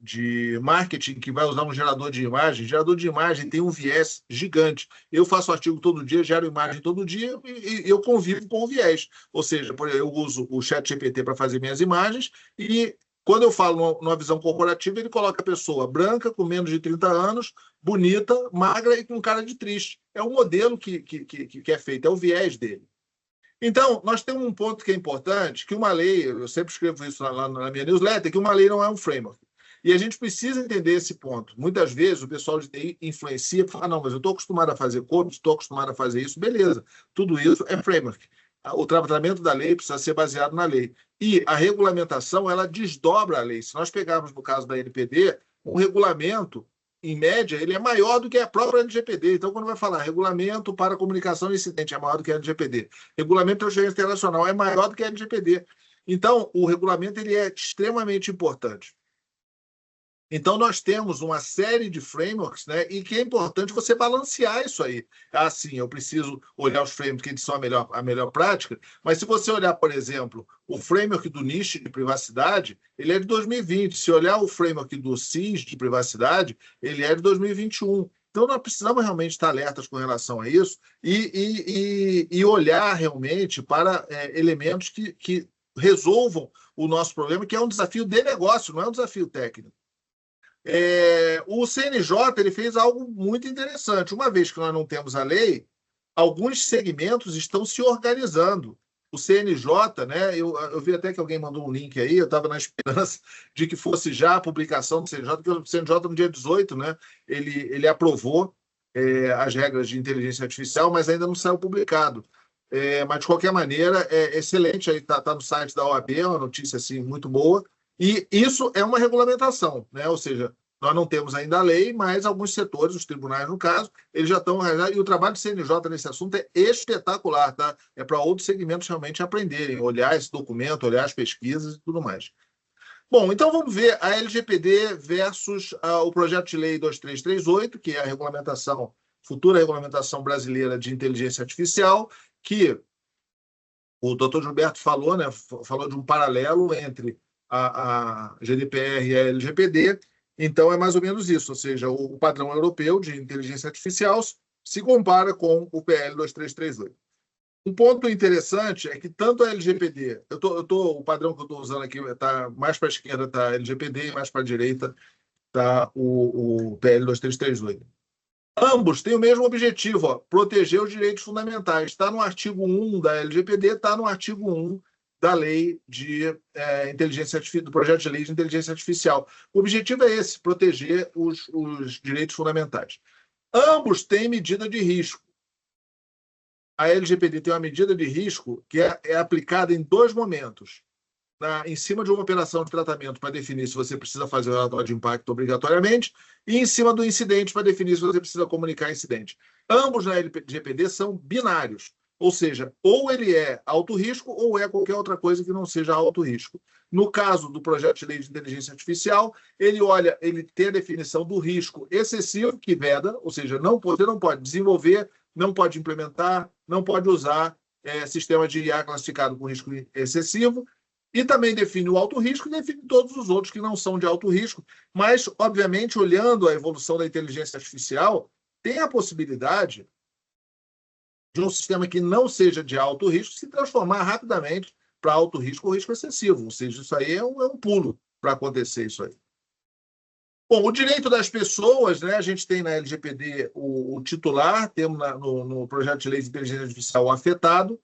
de marketing que vai usar um gerador de imagem tem um viés gigante. Eu faço artigo todo dia, gero imagem todo dia e eu convivo com o viés. Ou seja, eu uso o ChatGPT para fazer minhas imagens e quando eu falo numa visão corporativa, ele coloca a pessoa branca, com menos de 30 anos, bonita, magra e com cara de triste. É o modelo que é feito, é o viés dele. Então, nós temos um ponto que é importante, que uma lei, eu sempre escrevo isso lá na minha newsletter, que uma lei não é um framework. E a gente precisa entender esse ponto. Muitas vezes o pessoal de TI influencia e fala, não, mas eu estou acostumado a fazer code, estou acostumado a fazer isso, beleza. Tudo isso é framework. O tratamento da lei precisa ser baseado na lei. E a regulamentação, ela desdobra a lei. Se nós pegarmos, no caso da LPD, um regulamento, em média, ele é maior do que a própria LGPD. Então, quando vai falar regulamento para comunicação incidente, é maior do que a LGPD. Regulamento de transferência internacional é maior do que a LGPD. Então, o regulamento ele é extremamente importante. Então, nós temos uma série de frameworks, né, e que é importante você balancear isso aí. Assim, eu preciso olhar os frameworks que eles são a melhor prática, mas se você olhar, por exemplo, o framework do NIST de privacidade, ele é de 2020. Se olhar o framework do CIS de privacidade, ele é de 2021. Então, nós precisamos realmente estar alertas com relação a isso e olhar realmente para elementos que resolvam o nosso problema, que é um desafio de negócio, não é um desafio técnico. O CNJ ele fez algo muito interessante. Uma vez que nós não temos a lei, alguns segmentos estão se organizando. O CNJ, né, eu vi até que alguém mandou um link aí, eu estava na esperança de que fosse já a publicação do CNJ, porque o CNJ no dia 18, né, ele aprovou as regras de inteligência artificial, mas ainda não saiu publicado. Mas, de qualquer maneira, é excelente, aí está no site da OAB, é uma notícia assim, muito boa. E isso é uma regulamentação, né? Ou seja, nós não temos ainda a lei, mas alguns setores, os tribunais no caso, eles já estão... E o trabalho do CNJ nesse assunto é espetacular, tá? É para outros segmentos realmente aprenderem, olhar esse documento, olhar as pesquisas e tudo mais. Bom, então vamos ver a LGPD versus o projeto de lei 2338, que é a futura regulamentação brasileira de inteligência artificial, que o doutor Gilberto falou, né? Falou de um paralelo entre a GDPR e a LGPD, então é mais ou menos isso, ou seja, o padrão europeu de inteligência artificial se compara com o PL 2338. Um ponto interessante é que tanto a LGPD, o padrão que eu estou usando aqui está mais para a esquerda, está a LGPD, e mais para a direita está o PL 2338. Ambos têm o mesmo objetivo, ó, proteger os direitos fundamentais. Está no artigo 1 da LGPD, está no artigo 1 da lei de inteligência artificial, do projeto de lei de inteligência artificial. O objetivo é esse, proteger os direitos fundamentais. Ambos têm medida de risco. A LGPD tem uma medida de risco que é aplicada em dois momentos. Em cima de uma operação de tratamento para definir se você precisa fazer o relatório de impacto obrigatoriamente e em cima do incidente para definir se você precisa comunicar incidente. Ambos na LGPD são binários. Ou seja, ou ele é alto risco ou é qualquer outra coisa que não seja alto risco. No caso do projeto de lei de inteligência artificial, ele tem a definição do risco excessivo, que veda, ou seja, você não pode desenvolver, não pode implementar, não pode usar sistema de IA classificado com risco excessivo, e também define o alto risco e define todos os outros que não são de alto risco. Mas, obviamente, olhando a evolução da inteligência artificial, tem a possibilidade de um sistema que não seja de alto risco se transformar rapidamente para alto risco ou risco excessivo. Ou seja, isso aí é um pulo para acontecer isso aí. Bom, o direito das pessoas, né? A gente tem na LGPD o titular, temos no projeto de lei de inteligência artificial o afetado.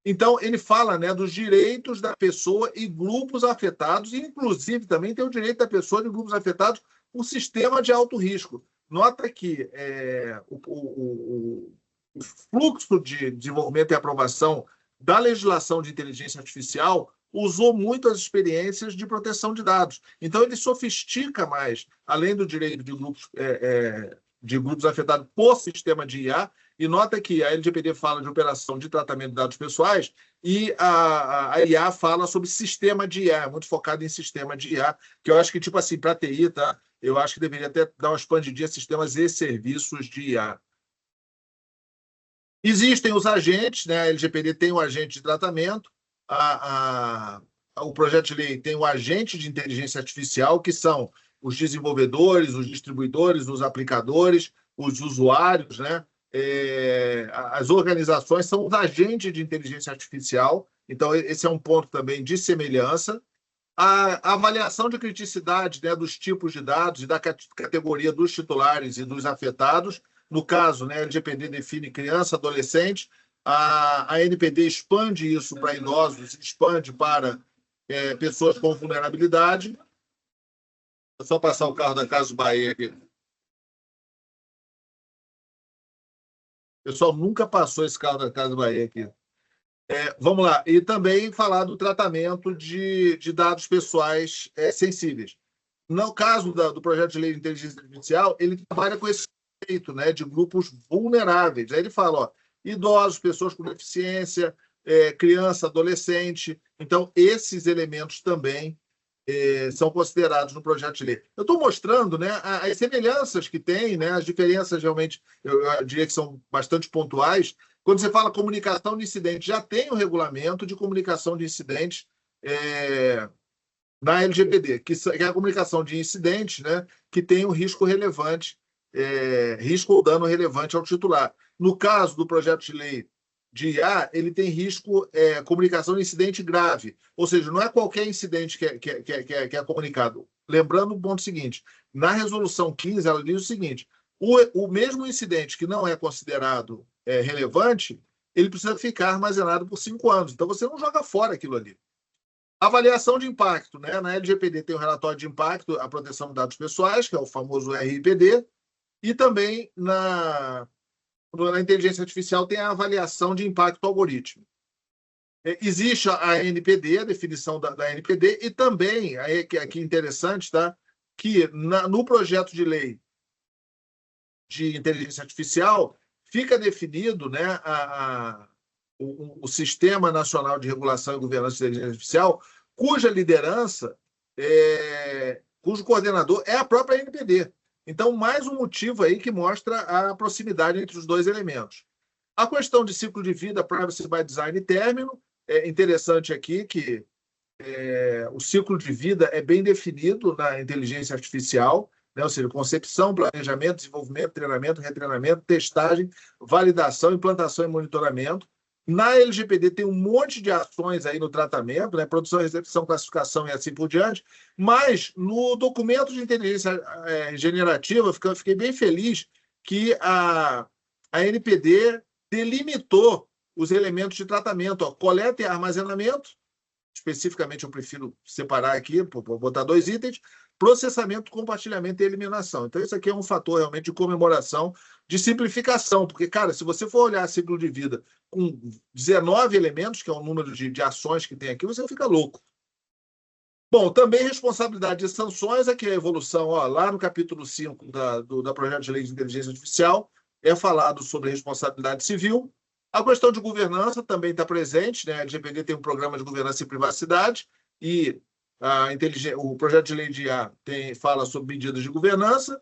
Então, ele fala, né, dos direitos da pessoa e grupos afetados, e inclusive também tem o direito da pessoa e grupos afetados por sistema de alto risco. Nota que o fluxo de desenvolvimento e aprovação da legislação de inteligência artificial usou muito as experiências de proteção de dados. Então, ele sofistica mais, além do direito de grupos afetados por sistema de IA, e nota que a LGPD fala de operação de tratamento de dados pessoais e a IA fala sobre sistema de IA, muito focado em sistema de IA, que eu acho que, tipo assim, para TI, tá? Eu acho que deveria até dar uma expandidinha sistemas e serviços de IA. Existem os agentes, né? A LGPD tem o agente de tratamento, o projeto de lei tem o agente de inteligência artificial, que são os desenvolvedores, os distribuidores, os aplicadores, os usuários, né? As organizações são os agentes de inteligência artificial, então esse é um ponto também de semelhança. A avaliação de criticidade, né, dos tipos de dados e da categoria dos titulares e dos afetados. No caso, né, a LGPD define criança, adolescente, a NPD expande isso para idosos, expande para pessoas com vulnerabilidade. É só passar o carro da Casa Bahia aqui. O pessoal nunca passou esse carro da Casa Bahia aqui. Vamos lá. E também falar do tratamento de dados pessoais sensíveis. No caso do projeto de lei de inteligência artificial, ele trabalha com esse conceito, né, de grupos vulneráveis. Aí ele fala, ó, idosos, pessoas com deficiência, criança, adolescente. Então, esses elementos também são considerados no projeto de lei. Eu estou mostrando, né, as semelhanças que tem, né, as diferenças realmente, eu diria que são bastante pontuais. Quando você fala comunicação de incidente, já tem o regulamento de comunicação de incidentes na LGPD, que é a comunicação de incidentes, né, que tem um risco relevante, risco ou dano relevante ao titular. No caso do projeto de lei de IA, ele tem risco, comunicação de incidente grave, ou seja, não é qualquer incidente que é comunicado. Lembrando o ponto seguinte, na resolução 15, ela diz o seguinte, o mesmo incidente que não é considerado relevante, ele precisa ficar armazenado por 5 anos, então você não joga fora aquilo ali. Avaliação de impacto, né? Na LGPD tem o relatório de impacto à proteção de dados pessoais, que é o famoso RIPD, e também na inteligência artificial tem a avaliação de impacto algoritmo. Existe a NPD, a definição da NPD, e também, aqui é interessante, tá? Que no projeto de lei de inteligência artificial fica definido, né, o Sistema Nacional de Regulação e Governança de Inteligência Artificial, cuja liderança, cujo coordenador é a própria NPD. Então, mais um motivo aí que mostra a proximidade entre os dois elementos. A questão de ciclo de vida, privacy by design e término, é interessante aqui que o ciclo de vida é bem definido na inteligência artificial, né? Ou seja, concepção, planejamento, desenvolvimento, treinamento, retreinamento, testagem, validação, implantação e monitoramento. Na LGPD tem um monte de ações aí no tratamento, né? Produção, recepção, classificação e assim por diante, mas no documento de inteligência generativa, fiquei bem feliz que a NPD delimitou os elementos de tratamento, ó, coleta e armazenamento, especificamente eu prefiro separar aqui, botar 2 itens, processamento, compartilhamento e eliminação. Então, isso aqui é um fator realmente de comemoração, de simplificação, porque, cara, se você for olhar ciclo de vida com 19 elementos, que é o número de ações que tem aqui, você fica louco. Bom, também responsabilidade de sanções, aqui é a evolução, ó, lá no capítulo 5 da projeto de lei de inteligência artificial, é falado sobre responsabilidade civil. A questão de governança também está presente, né? A LGPD tem um programa de governança e privacidade, e o projeto de lei de IA fala sobre medidas de governança.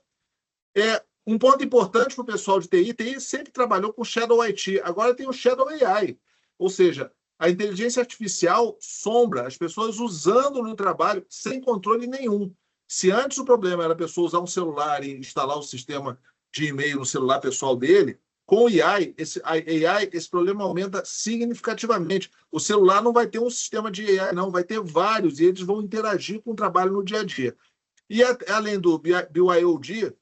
Um ponto importante para o pessoal de TI sempre trabalhou com Shadow IT, agora tem o Shadow AI, ou seja, a inteligência artificial sombra, as pessoas usando no trabalho sem controle nenhum. Se antes o problema era a pessoa usar um celular e instalar o sistema de e-mail no celular pessoal dele, com o AI, esse problema aumenta significativamente. O celular não vai ter um sistema de AI, não, vai ter vários, e eles vão interagir com o trabalho no dia a dia. E além do BYOD,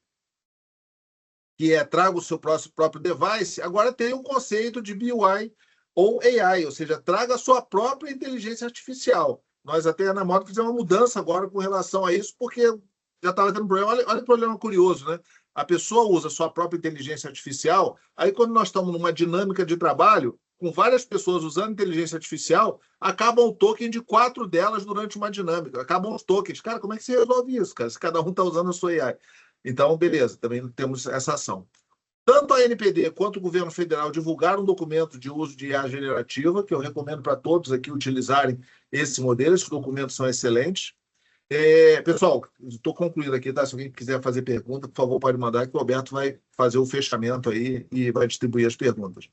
que é traga o seu próprio device, agora tem o conceito de BY ou AI, ou seja, traga a sua própria inteligência artificial. Nós até na Modo fizemos uma mudança agora com relação a isso, porque já estava tendo problema. Olha o problema curioso, né? A pessoa usa a sua própria inteligência artificial, aí quando nós estamos numa dinâmica de trabalho, com várias pessoas usando inteligência artificial, acaba o token de 4 delas durante uma dinâmica. Acabam os tokens. Cara, como é que você resolve isso, cara? Se cada um está usando a sua AI. Então, beleza, também temos essa ação. Tanto a NPD quanto o governo federal divulgaram um documento de uso de IA generativa, que eu recomendo para todos aqui utilizarem esse modelo. Esses documentos são excelentes. Pessoal, estou concluindo aqui, tá? Se alguém quiser fazer pergunta, por favor, pode mandar, que o Roberto vai fazer o fechamento aí e vai distribuir as perguntas.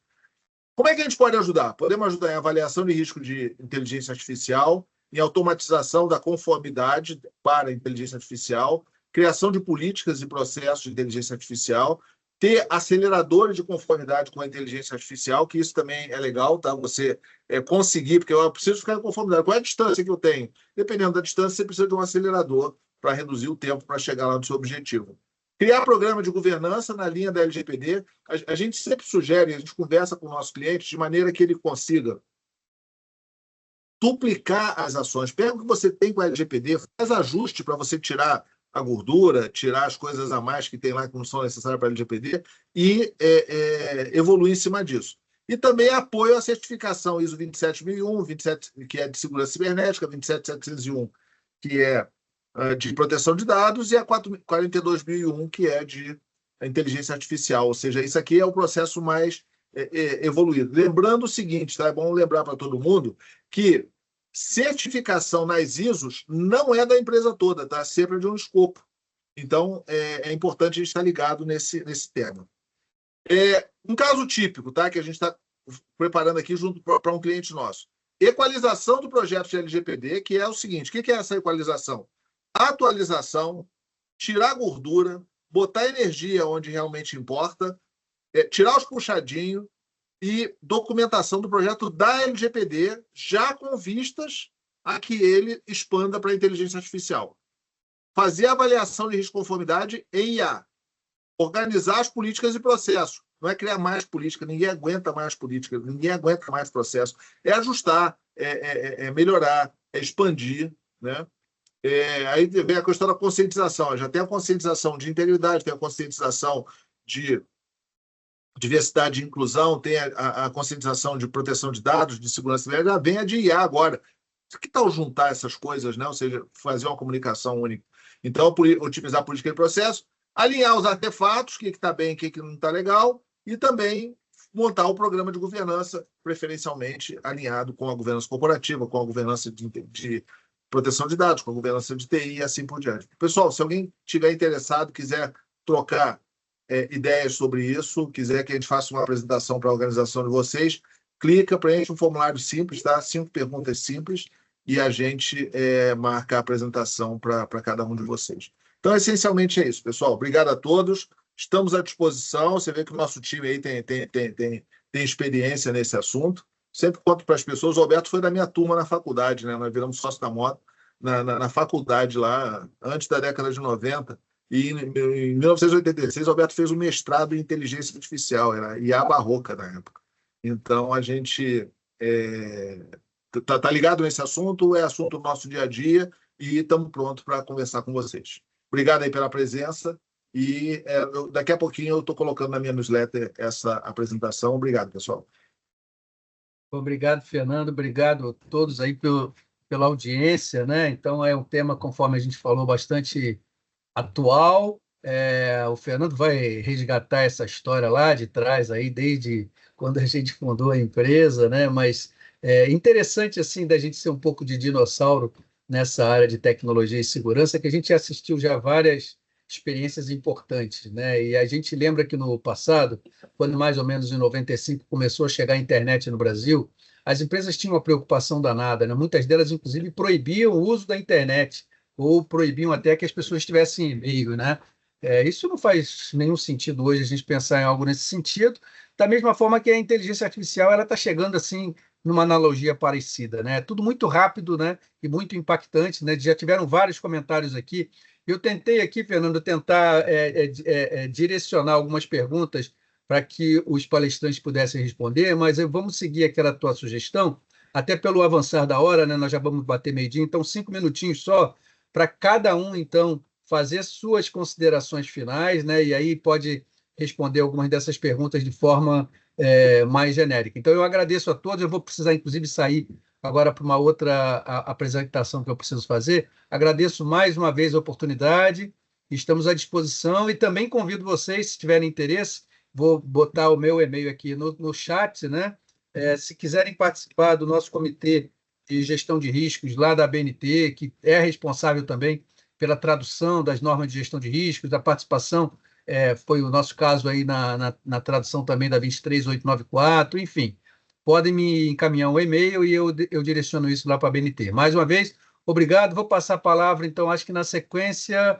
Como é que a gente pode ajudar? Podemos ajudar em avaliação de risco de inteligência artificial, em automatização da conformidade para a inteligência artificial, criação de políticas e processos de inteligência artificial, ter aceleradores de conformidade com a inteligência artificial, que isso também é legal, tá? Você conseguir, porque eu preciso ficar em conformidade. Qual é a distância que eu tenho? Dependendo da distância, você precisa de um acelerador para reduzir o tempo para chegar lá no seu objetivo. Criar programa de governança na linha da LGPD. A gente sempre sugere, a gente conversa com o nosso cliente de maneira que ele consiga duplicar as ações. Pega o que você tem com a LGPD, faz ajuste para você tirar a gordura, tirar as coisas a mais que tem lá que não são necessárias para a LGPD e evoluir em cima disso. E também apoio à certificação ISO 27001, 27, que é de segurança cibernética, 27701, que é de proteção de dados, e a 42001, que é de inteligência artificial. Ou seja, isso aqui é o processo mais evoluído. Lembrando o seguinte, tá? É bom lembrar para todo mundo que certificação nas ISOs não é da empresa toda, tá? Sempre de um escopo. Então, é importante a gente estar ligado nesse tema. Um caso típico, tá? Que a gente está preparando aqui junto para um cliente nosso. Equalização do projeto de LGPD, que é o seguinte: o que é essa equalização? Atualização, tirar gordura, botar energia onde realmente importa, tirar os puxadinhos e documentação do projeto da LGPD, já com vistas a que ele expanda para a inteligência artificial. Fazer avaliação de risco-conformidade em IA. Organizar as políticas e processos. Não é criar mais política, ninguém aguenta mais política, ninguém aguenta mais processo. É ajustar, melhorar, expandir, né? Aí vem a questão da conscientização. Já tem a conscientização de integridade, tem a conscientização de diversidade e inclusão, tem a conscientização de proteção de dados, de segurança cibernética, já vem a de IA agora. Que tal juntar essas coisas, né? Ou seja, fazer uma comunicação única? Então, otimizar a política de processo, alinhar os artefatos, o que está bem, o que não está legal, e também montar o programa de governança, preferencialmente alinhado com a governança corporativa, com a governança de proteção de dados, com a governança de TI e assim por diante. Pessoal, se alguém estiver interessado, quiser trocar ideias sobre isso, quiser que a gente faça uma apresentação para a organização de vocês, clica, preenche um formulário simples, tá? 5 perguntas simples, e a gente marca a apresentação para cada um de vocês. Então, essencialmente é isso, pessoal. Obrigado a todos. Estamos à disposição. Você vê que o nosso time aí tem experiência nesse assunto. Sempre conto para as pessoas. O Roberto foi da minha turma na faculdade, né? Nós viramos sócio da Modo na faculdade lá, antes da década de 90. E em 1986, o Roberto fez um mestrado em inteligência artificial, era IA barroca na época. Então, a gente tá ligado nesse assunto, é assunto do nosso dia a dia, e estamos prontos para conversar com vocês. Obrigado aí pela presença, e daqui a pouquinho eu estou colocando na minha newsletter essa apresentação. Obrigado, pessoal. Obrigado, Fernando. Obrigado a todos aí pela audiência, né? Então, é um tema, conforme a gente falou, bastante atual. O Fernando vai resgatar essa história lá de trás, aí, desde quando a gente fundou a empresa, né? Mas é interessante, assim, da gente ser um pouco de dinossauro nessa área de tecnologia e segurança, que a gente assistiu já várias experiências importantes, né? E a gente lembra que no passado, quando mais ou menos em 95 começou a chegar a internet no Brasil, as empresas tinham uma preocupação danada, né? Muitas delas, inclusive, proibiam o uso da internet, ou proibiam até que as pessoas tivessem e-mail, né? Isso não faz nenhum sentido hoje a gente pensar em algo nesse sentido, da mesma forma que a inteligência artificial ela está chegando assim numa analogia parecida, né? Tudo muito rápido, né? E muito impactante, né? Já tiveram vários comentários aqui Eu tentei aqui, Fernando, direcionar algumas perguntas para que os palestrantes pudessem responder, mas vamos seguir aquela tua sugestão, até pelo avançar da hora, né? Nós já vamos bater meio-dia, então 5 minutinhos só para cada um, então, fazer suas considerações finais, né? E aí pode responder algumas dessas perguntas de forma mais genérica. Então, eu agradeço a todos, eu vou precisar, inclusive, sair agora para uma outra apresentação que eu preciso fazer. Agradeço mais uma vez a oportunidade, estamos à disposição e também convido vocês, se tiverem interesse, vou botar o meu e-mail aqui no chat, né? Se quiserem participar do nosso comitê de gestão de riscos lá da ABNT, que é responsável também pela tradução das normas de gestão de riscos, da participação, foi o nosso caso aí na tradução também da 23894, enfim, podem me encaminhar um e-mail e eu direciono isso lá para a ABNT. Mais uma vez, obrigado, vou passar a palavra, então, acho que na sequência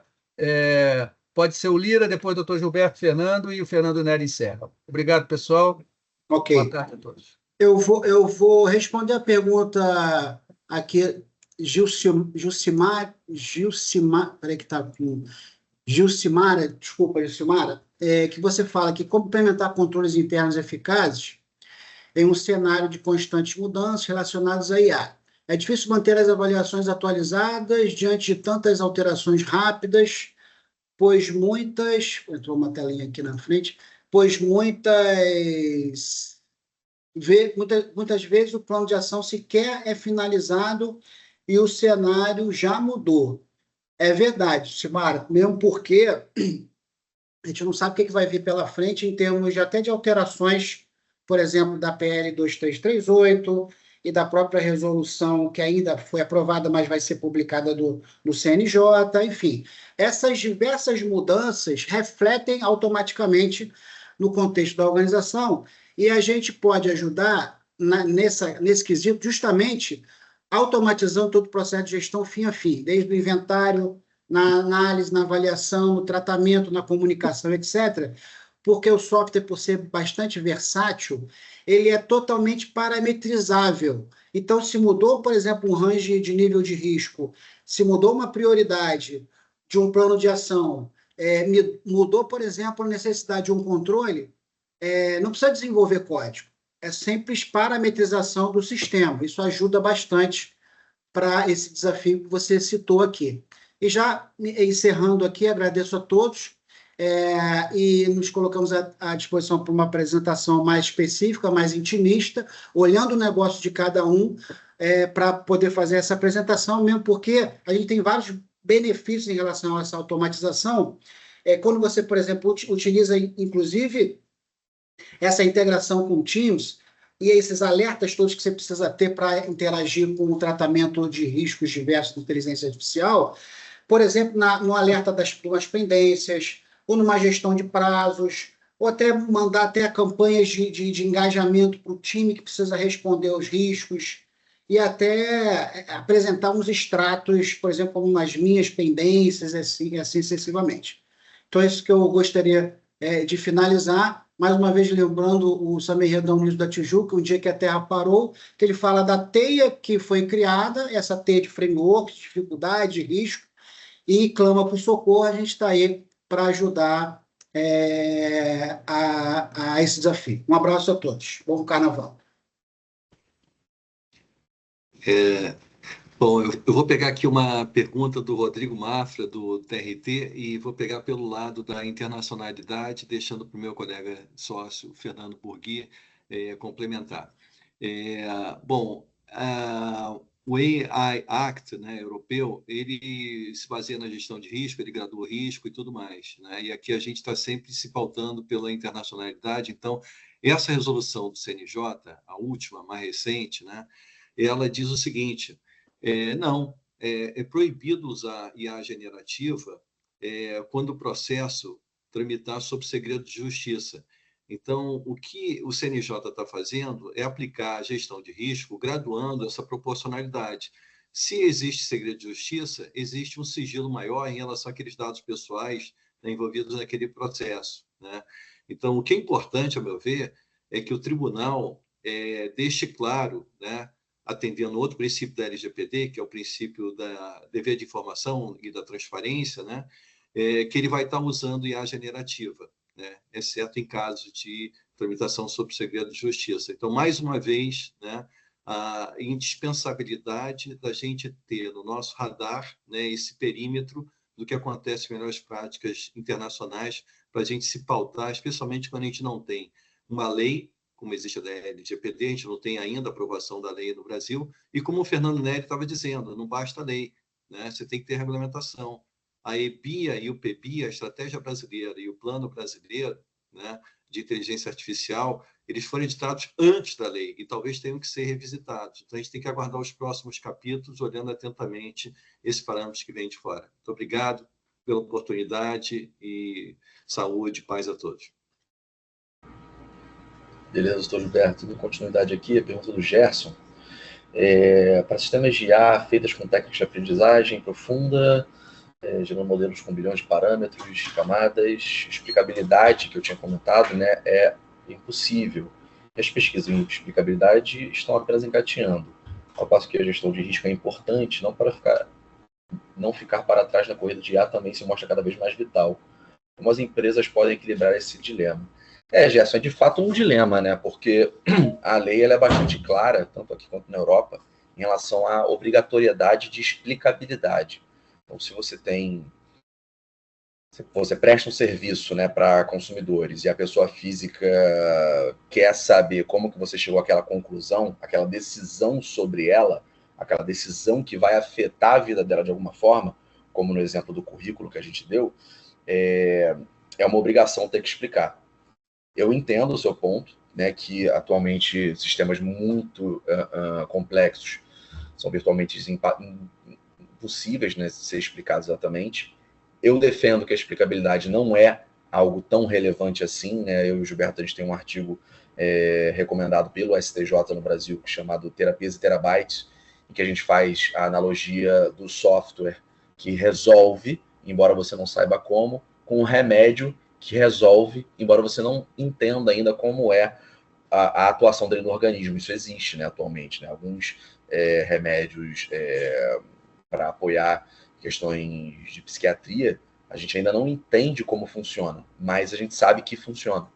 pode ser o Lira, depois o doutor Gilberto Fernando e o Fernando Nery encerra. Obrigado, pessoal. Ok. Boa tarde a todos. Eu vou responder a pergunta aqui, Gilcimara, peraí que está com Gilcimara, desculpa, Gilcimara, que você fala que como implementar controles internos eficazes em um cenário de constantes mudanças relacionadas à IA. É difícil manter as avaliações atualizadas diante de tantas alterações rápidas, pois muitas... Entrou uma telinha aqui na frente. Pois muitas vezes o plano de ação sequer é finalizado e o cenário já mudou. É verdade, Simara, mesmo porque a gente não sabe o que vai vir pela frente em termos até de alterações, por exemplo, da PL 2338 e da própria resolução que ainda foi aprovada, mas vai ser publicada no CNJ, enfim. Essas diversas mudanças refletem automaticamente no contexto da organização e a gente pode ajudar nesse quesito justamente automatizando todo o processo de gestão fim a fim, desde o inventário, na análise, na avaliação, no tratamento, na comunicação, etc., porque o software, por ser bastante versátil, ele é totalmente parametrizável. Então, se mudou, por exemplo, um range de nível de risco, se mudou uma prioridade de um plano de ação, mudou, por exemplo, a necessidade de um controle, não precisa desenvolver código. É simples parametrização do sistema. Isso ajuda bastante para esse desafio que você citou aqui. E já encerrando aqui, agradeço a todos e nos colocamos à disposição para uma apresentação mais específica, mais intimista, olhando o negócio de cada um para poder fazer essa apresentação, mesmo porque a gente tem vários benefícios em relação a essa automatização. Quando você, por exemplo, utiliza, inclusive, essa integração com o Teams e esses alertas todos que você precisa ter para interagir com o tratamento de riscos diversos de inteligência artificial, por exemplo, no alerta de umas pendências, ou numa gestão de prazos, ou até mandar até campanhas de engajamento para o time que precisa responder aos riscos, e até apresentar uns extratos, por exemplo, como as minhas pendências, assim sucessivamente. Então, é isso que eu gostaria de finalizar, mais uma vez lembrando o Samir Redão News da Tijuca, um dia que a Terra parou, que ele fala da teia que foi criada, essa teia de framework, dificuldade, risco, e clama por socorro. A gente está aí para ajudar a esse desafio. Um abraço a todos. Bom carnaval. Bom, eu vou pegar aqui uma pergunta do Rodrigo Mafra, do TRT, e vou pegar pelo lado da internacionalidade, deixando para o meu colega sócio, Fernando Burgui, complementar. O AI Act, né, europeu, ele se baseia na gestão de risco, ele gradua o risco e tudo mais, né? E aqui a gente está sempre se pautando pela internacionalidade. Então, essa resolução do CNJ, a última, mais recente, né, ela diz o seguinte: é proibido usar IA generativa quando o processo tramitar sob segredo de justiça. Então, o que o CNJ está fazendo é aplicar a gestão de risco, graduando essa proporcionalidade. Se existe segredo de justiça, existe um sigilo maior em relação àqueles dados pessoais, né, envolvidos naquele processo, né? Então, o que é importante, a meu ver, é que o tribunal deixe claro, né, atendendo outro princípio da LGPD, que é o princípio da dever de informação e da transparência, né? Que ele vai estar usando IA generativa, né? Exceto em casos de tramitação sob segredo de justiça. Então, mais uma vez, né, a indispensabilidade da gente ter no nosso radar, né, esse perímetro do que acontece em melhores práticas internacionais para a gente se pautar, especialmente quando a gente não tem uma lei, como existe a da LGPD, a gente não tem ainda a aprovação da lei no Brasil, e como o Fernando Neri estava dizendo, não basta a lei, né? Você tem que ter regulamentação. A EBIA e o PBIA, a Estratégia Brasileira e o Plano Brasileiro, né, de Inteligência Artificial, eles foram editados antes da lei e talvez tenham que ser revisitados. Então, a gente tem que aguardar os próximos capítulos, olhando atentamente esses parâmetros que vêm de fora. Muito obrigado pela oportunidade e saúde e paz a todos. Beleza, doutor Gilberto. Dando continuidade aqui, a pergunta do Gerson. Para sistemas de IA feitas com técnicas de aprendizagem profunda, gerando modelos com bilhões de parâmetros, camadas, explicabilidade, que eu tinha comentado, né, é impossível. E as pesquisas em explicabilidade estão apenas engateando, ao passo que a gestão de risco é importante, não ficar para trás na corrida de IA também se mostra cada vez mais vital. Como as empresas podem equilibrar esse dilema? Gerson, é de fato um dilema, né? Porque a lei ela é bastante clara, tanto aqui quanto na Europa, em relação à obrigatoriedade de explicabilidade. Então, se você presta um serviço, né, para consumidores e a pessoa física quer saber como que você chegou àquela conclusão, aquela decisão sobre ela, aquela decisão que vai afetar a vida dela de alguma forma, como no exemplo do currículo que a gente deu, é uma obrigação ter que explicar. Eu entendo o seu ponto, né, que atualmente sistemas muito complexos são virtualmente impossíveis, né, de ser explicados exatamente. Eu defendo que a explicabilidade não é algo tão relevante assim, né? Eu e o Gilberto, a gente tem um artigo recomendado pelo STJ no Brasil, chamado Terapias e Terabytes, em que a gente faz a analogia do software que resolve, embora você não saiba como, com um remédio que resolve, embora você não entenda ainda como é a atuação dele no organismo. Isso existe, né, atualmente, né? Alguns remédios para apoiar questões de psiquiatria, a gente ainda não entende como funciona, mas a gente sabe que funciona.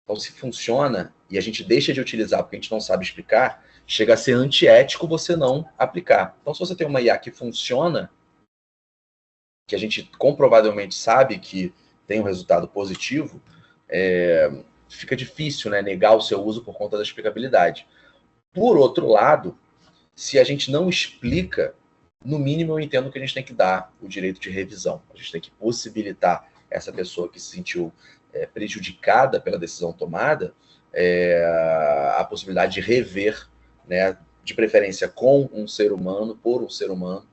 Então, se funciona e a gente deixa de utilizar porque a gente não sabe explicar, chega a ser antiético você não aplicar. Então, se você tem uma IA que funciona, que a gente comprovavelmente sabe que tem um resultado positivo, fica difícil, né, negar o seu uso por conta da explicabilidade. Por outro lado, se a gente não explica, no mínimo eu entendo que a gente tem que dar o direito de revisão. A gente tem que possibilitar essa pessoa que se sentiu prejudicada pela decisão tomada, a possibilidade de rever, né, de preferência com um ser humano, por um ser humano,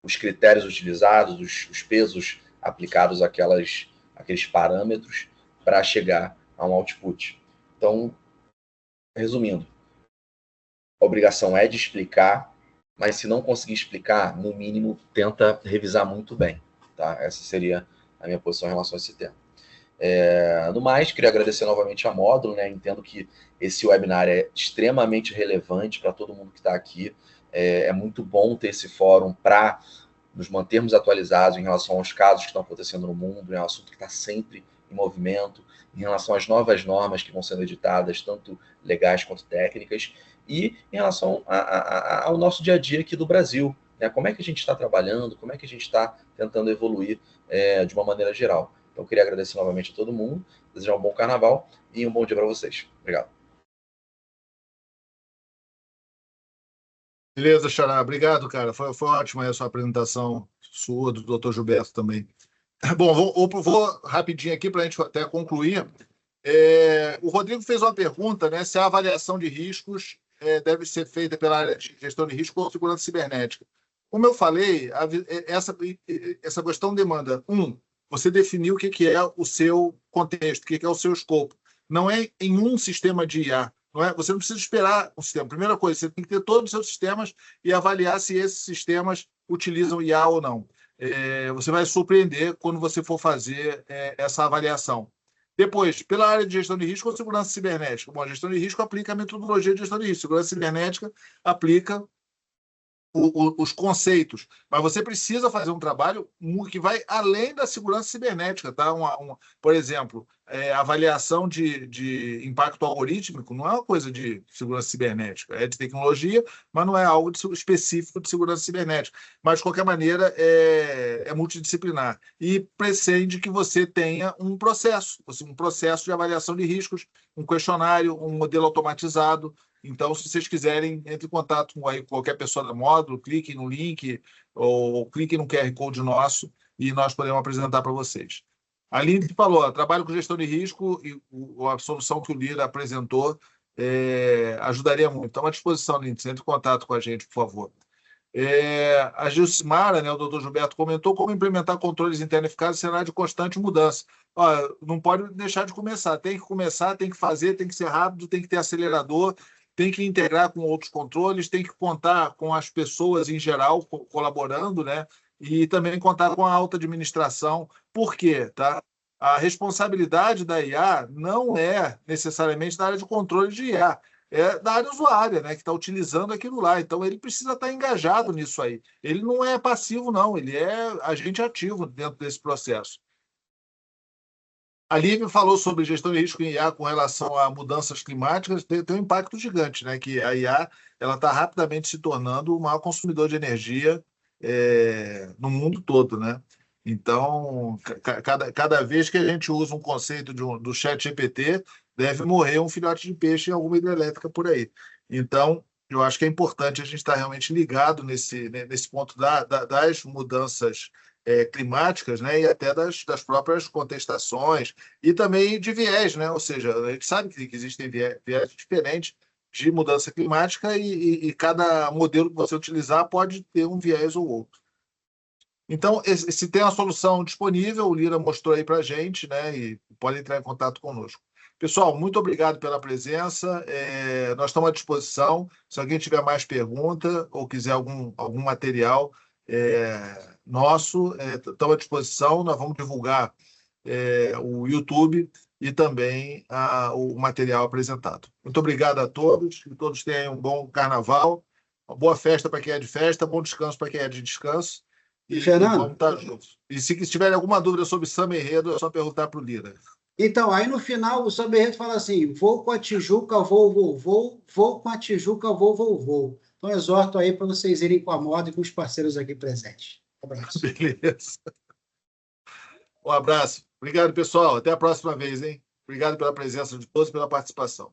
os critérios utilizados, os pesos aplicados àqueles parâmetros para chegar a um output. Então, resumindo, a obrigação é de explicar, mas se não conseguir explicar, no mínimo, tenta revisar muito bem. Tá? Essa seria a minha posição em relação a esse tema. No mais, queria agradecer novamente a Módulo, né? Entendo que esse webinar é extremamente relevante para todo mundo que está aqui. É muito bom ter esse fórum para nos mantermos atualizados em relação aos casos que estão acontecendo no mundo, é um assunto que está sempre em movimento, em relação às novas normas que vão sendo editadas, tanto legais quanto técnicas, e em relação ao nosso dia a dia aqui do Brasil, né? Como é que a gente está trabalhando, como é que a gente está tentando evoluir de uma maneira geral. Então, eu queria agradecer novamente a todo mundo, desejar um bom carnaval e um bom dia para vocês. Obrigado. Beleza, Xará. Obrigado, cara. Foi ótima a sua apresentação, sua, do Dr. Gilberto também. Bom, vou rapidinho aqui para a gente até concluir. O Rodrigo fez uma pergunta, né, se a avaliação de riscos deve ser feita pela área de gestão de risco ou segurança cibernética. Como eu falei, essa questão demanda, você definir o que é o seu contexto, o que é o seu escopo. Não é em um sistema de IA. Você não precisa esperar um sistema. Primeira coisa, você tem que ter todos os seus sistemas e avaliar se esses sistemas utilizam IA ou não. Você vai surpreender quando você for fazer essa avaliação. Depois, pela área de gestão de risco ou segurança cibernética? Bom, a gestão de risco aplica a metodologia de gestão de risco. Segurança cibernética aplica os conceitos, mas você precisa fazer um trabalho que vai além da segurança cibernética, tá? Por exemplo, avaliação de impacto algorítmico não é uma coisa de segurança cibernética, é de tecnologia, mas não é algo específico de segurança cibernética. Mas, de qualquer maneira, é multidisciplinar e prescinde que você tenha um processo de avaliação de riscos, um questionário, um modelo automatizado. Então, se vocês quiserem, entre em contato com qualquer pessoa da Módulo, cliquem no link ou cliquem no QR Code nosso e nós podemos apresentar para vocês. A Aline falou, trabalho com gestão de risco e a solução que o Lira apresentou ajudaria muito. Estamos à disposição, Aline, entre em contato com a gente, por favor. A Gilcimara, né, o doutor Gilberto, comentou como implementar controles internos eficazes será de constante mudança. Não pode deixar de começar, tem que fazer, tem que ser rápido, tem que ter acelerador, tem que integrar com outros controles, tem que contar com as pessoas em geral colaborando, né? E também contar com a alta administração. Por quê? Tá? A responsabilidade da IA não é necessariamente da área de controle de IA, é da área usuária, né? Que está utilizando aquilo lá. Então, ele precisa estar engajado nisso aí. Ele não é passivo, não, ele é agente ativo dentro desse processo. A Lívia falou sobre gestão de risco em IA com relação a mudanças climáticas, tem um impacto gigante, né? Que a IA está rapidamente se tornando o maior consumidor de energia no mundo todo, né? Então, cada vez que a gente usa um conceito do chat GPT, deve morrer um filhote de peixe em alguma hidrelétrica por aí. Então, eu acho que é importante a gente estar realmente ligado nesse ponto das mudanças climáticas, né, e até das próprias contestações e também de viés, né? Ou seja, a gente sabe que existem viés diferentes de mudança climática e cada modelo que você utilizar pode ter um viés ou outro. Então, se tem uma solução disponível, o Lira mostrou aí para a gente, né, e pode entrar em contato conosco. Pessoal, muito obrigado pela presença. Nós estamos à disposição. Se alguém tiver mais pergunta ou quiser algum material nosso, estamos à disposição. Nós vamos divulgar o YouTube e também o material apresentado. Muito obrigado a todos. Que todos tenham um bom carnaval, uma boa festa para quem é de festa, bom descanso para quem é de descanso. E Fernando, vamos estar juntos. E se tiverem alguma dúvida sobre Samba Enredo, é só perguntar para o Lira. então, aí no final o Samba Enredo fala assim: vou com a Tijuca, vou com a Tijuca, vou. Então, exorto aí para vocês irem com a moda e com os parceiros aqui presentes. Um abraço. Beleza. Um abraço. Obrigado, pessoal. Até a próxima vez, hein? Obrigado pela presença de todos e pela participação.